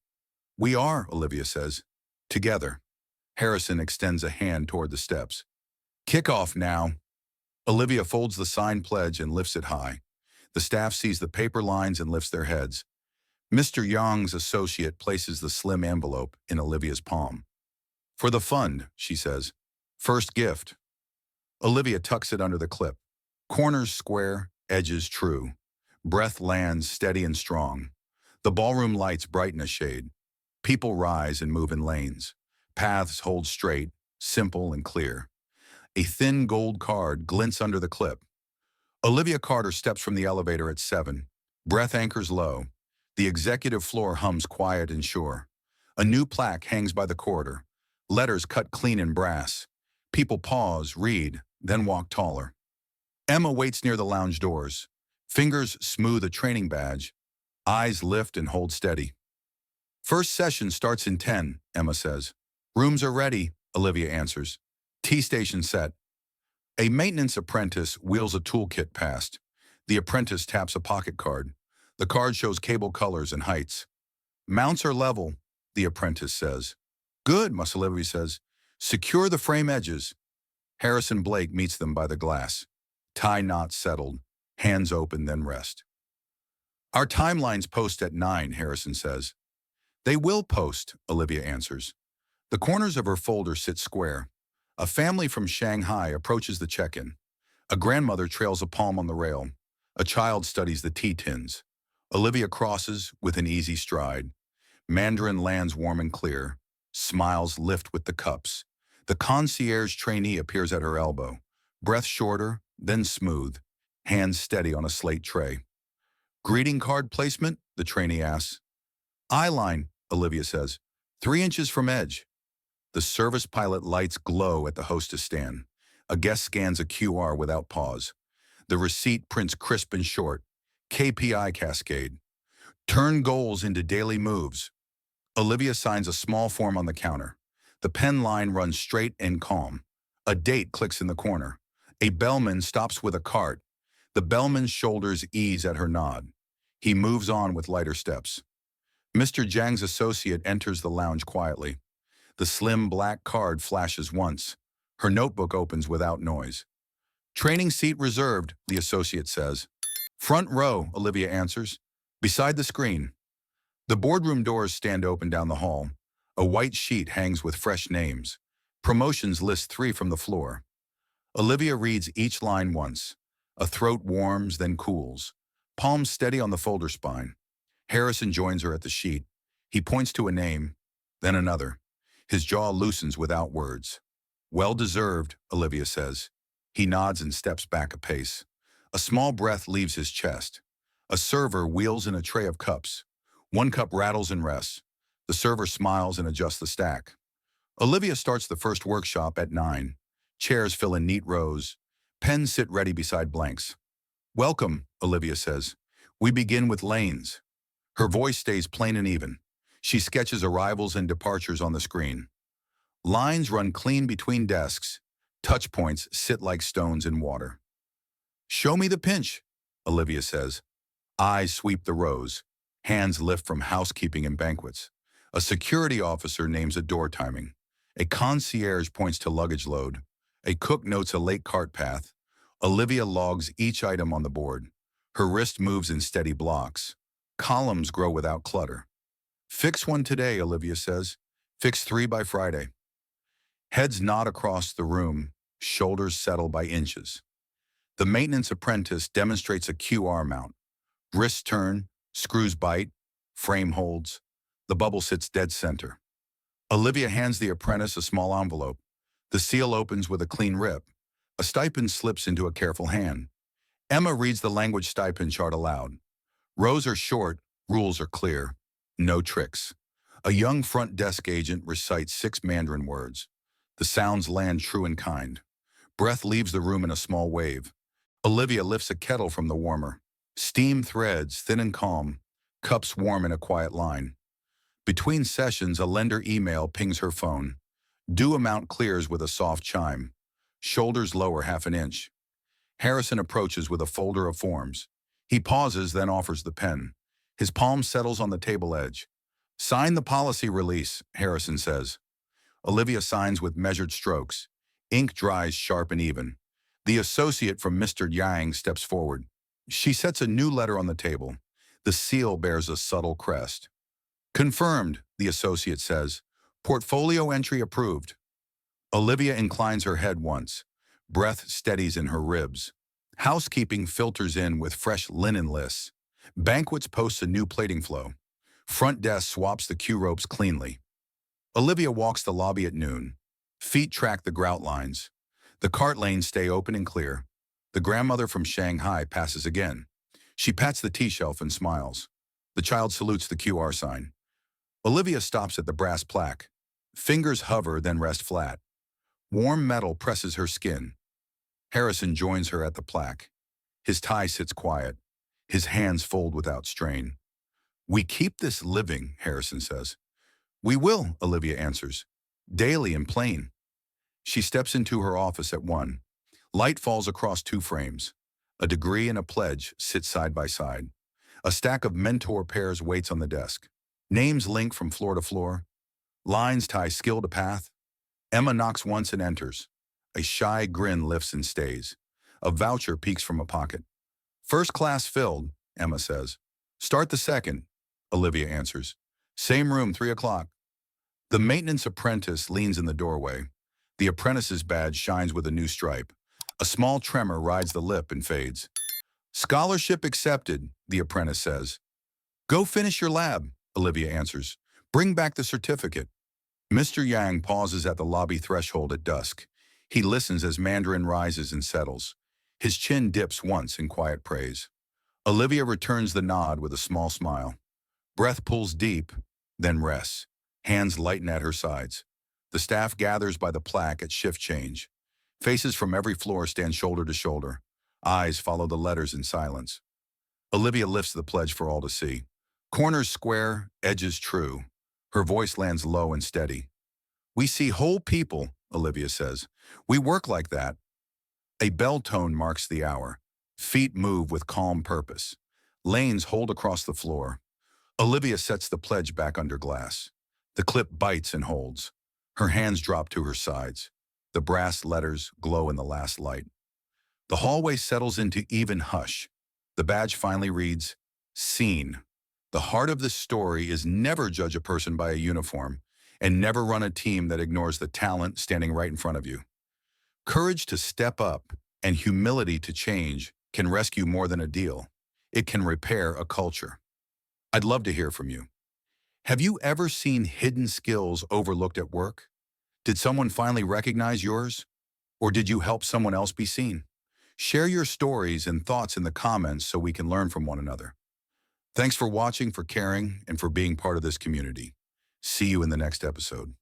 We are, Olivia says. Together. Harrison extends a hand toward the steps. Kick off now. Olivia folds the signed pledge and lifts it high. The staff sees the paper lines and lifts their heads. Mr. Yang's associate places the slim envelope in Olivia's palm. For the fund, she says. First gift. Olivia tucks it under the clip. Corners square, edges true. Breath lands steady and strong. The ballroom lights brighten a shade. People rise and move in lanes. Paths hold straight, simple and clear. A thin gold card glints under the clip. Olivia Carter steps from the elevator at 7. Breath anchors low. The executive floor hums quiet and sure. A new plaque hangs by the corridor. Letters cut clean in brass. People pause, read, then walk taller. Emma waits near the lounge doors. Fingers smooth a training badge. Eyes lift and hold steady. First session starts in 10, Emma says. Rooms are ready, Olivia answers. Tea station set. A maintenance apprentice wheels a toolkit past. The apprentice taps a pocket card. The card shows cable colors and heights. Mounts are level, the apprentice says. Good, Miss Olivia says. Secure the frame edges. Harrison Blake meets them by the glass. Tie knot settled. Hands open, then rest. Our timeline's post at 9, Harrison says. They will post, Olivia answers. The corners of her folder sit square. A family from Shanghai approaches the check-in. A grandmother trails a palm on the rail. A child studies the tea tins. Olivia crosses with an easy stride. Mandarin lands warm and clear. Smiles lift with the cups. The concierge trainee appears at her elbow. Breath shorter, then smooth. Hands steady on a slate tray. Greeting card placement? The trainee asks. Eye line, Olivia says. 3 inches from edge. The service pilot lights glow at the hostess stand. A guest scans a QR without pause. The receipt prints crisp and short. KPI cascade. Turn goals into daily moves. Olivia signs a small form on the counter. The pen line runs straight and calm. A date clicks in the corner. A bellman stops with a cart. The bellman's shoulders ease at her nod. He moves on with lighter steps. Mr. Zhang's associate enters the lounge quietly. The slim black card flashes once. Her notebook opens without noise. Training seat reserved, the associate says. Front row, Olivia answers. Beside the screen. The boardroom doors stand open down the hall. A white sheet hangs with fresh names. Promotions list 3 from the floor. Olivia reads each line once. A throat warms, then cools. Palms steady on the folder spine. Harrison joins her at the sheet. He points to a name, then another. His jaw loosens without words. Well deserved, Olivia says. He nods and steps back a pace. A small breath leaves his chest. A server wheels in a tray of cups. 1 cup rattles and rests. The server smiles and adjusts the stack. Olivia starts the first workshop at 9. Chairs fill in neat rows. Pens sit ready beside blanks. Welcome, Olivia says. We begin with lanes. Her voice stays plain and even. She sketches arrivals and departures on the screen. Lines run clean between desks. Touch points sit like stones in water. Show me the pinch, Olivia says. Eyes sweep the rows. Hands lift from housekeeping and banquets. A security officer names a door timing. A concierge points to luggage load. A cook notes a late cart path. Olivia logs each item on the board. Her wrist moves in steady blocks. Columns grow without clutter. Fix 1 today, Olivia says. Fix 3 by Friday. Heads nod across the room. Shoulders settle by inches. The maintenance apprentice demonstrates a QR mount. Wrists turn, screws bite, frame holds. The bubble sits dead center. Olivia hands the apprentice a small envelope. The seal opens with a clean rip. A stipend slips into a careful hand. Emma reads the language stipend chart aloud. Rows are short, rules are clear. No tricks. A young front desk agent recites 6 Mandarin words. The sounds land true and kind. Breath leaves the room in a small wave. Olivia lifts a kettle from the warmer. Steam threads, thin and calm. Cups warm in a quiet line. Between sessions, a lender email pings her phone. Due amount clears with a soft chime. Shoulders lower half an inch. Harrison approaches with a folder of forms. He pauses, then offers the pen. His palm settles on the table edge. Sign the policy release, Harrison says. Olivia signs with measured strokes. Ink dries sharp and even. The associate from Mr. Yang steps forward. She sets a new letter on the table. The seal bears a subtle crest. Confirmed, the associate says. Portfolio entry approved. Olivia inclines her head once. Breath steadies in her ribs. Housekeeping filters in with fresh linen lists. Banquets posts a new plating flow. Front desk swaps the cue ropes cleanly. Olivia walks the lobby at noon. Feet track the grout lines. The cart lanes stay open and clear. The grandmother from Shanghai passes again. She pats the tea shelf and smiles. The child salutes the QR sign. Olivia stops at the brass plaque. Fingers hover, then rest flat. Warm metal presses her skin. Harrison joins her at the plaque. His tie sits quiet. His hands fold without strain. We keep this living, Harrison says. We will, Olivia answers. Daily and plain. She steps into her office at 1. Light falls across 2 frames. A degree and a pledge sit side by side. A stack of mentor pairs waits on the desk. Names link from floor to floor. Lines tie skill to path. Emma knocks once and enters. A shy grin lifts and stays. A voucher peeks from a pocket. First class filled, Emma says. Start the second, Olivia answers. Same room, 3 o'clock. The maintenance apprentice leans in the doorway. The apprentice's badge shines with a new stripe. A small tremor rides the lip and fades. Scholarship accepted, the apprentice says. Go finish your lab, Olivia answers. Bring back the certificate. Mr. Yang pauses at the lobby threshold at dusk. He listens as Mandarin rises and settles. His chin dips once in quiet praise. Olivia returns the nod with a small smile. Breath pulls deep, then rests. Hands lighten at her sides. The staff gathers by the plaque at shift change. Faces from every floor stand shoulder to shoulder. Eyes follow the letters in silence. Olivia lifts the pledge for all to see. Corners square, edges true. Her voice lands low and steady. We see whole people, Olivia says. We work like that. A bell tone marks the hour. Feet move with calm purpose. Lanes hold across the floor. Olivia sets the pledge back under glass. The clip bites and holds. Her hands drop to her sides. The brass letters glow in the last light. The hallway settles into even hush. The badge finally reads, Seen. The heart of this story is never judge a person by a uniform and never run a team that ignores the talent standing right in front of you. Courage to step up and humility to change can rescue more than a deal. It can repair a culture. I'd love to hear from you. Have you ever seen hidden skills overlooked at work? Did someone finally recognize yours? Or did you help someone else be seen? Share your stories and thoughts in the comments so we can learn from one another. Thanks for watching, for caring, and for being part of this community. See you in the next episode.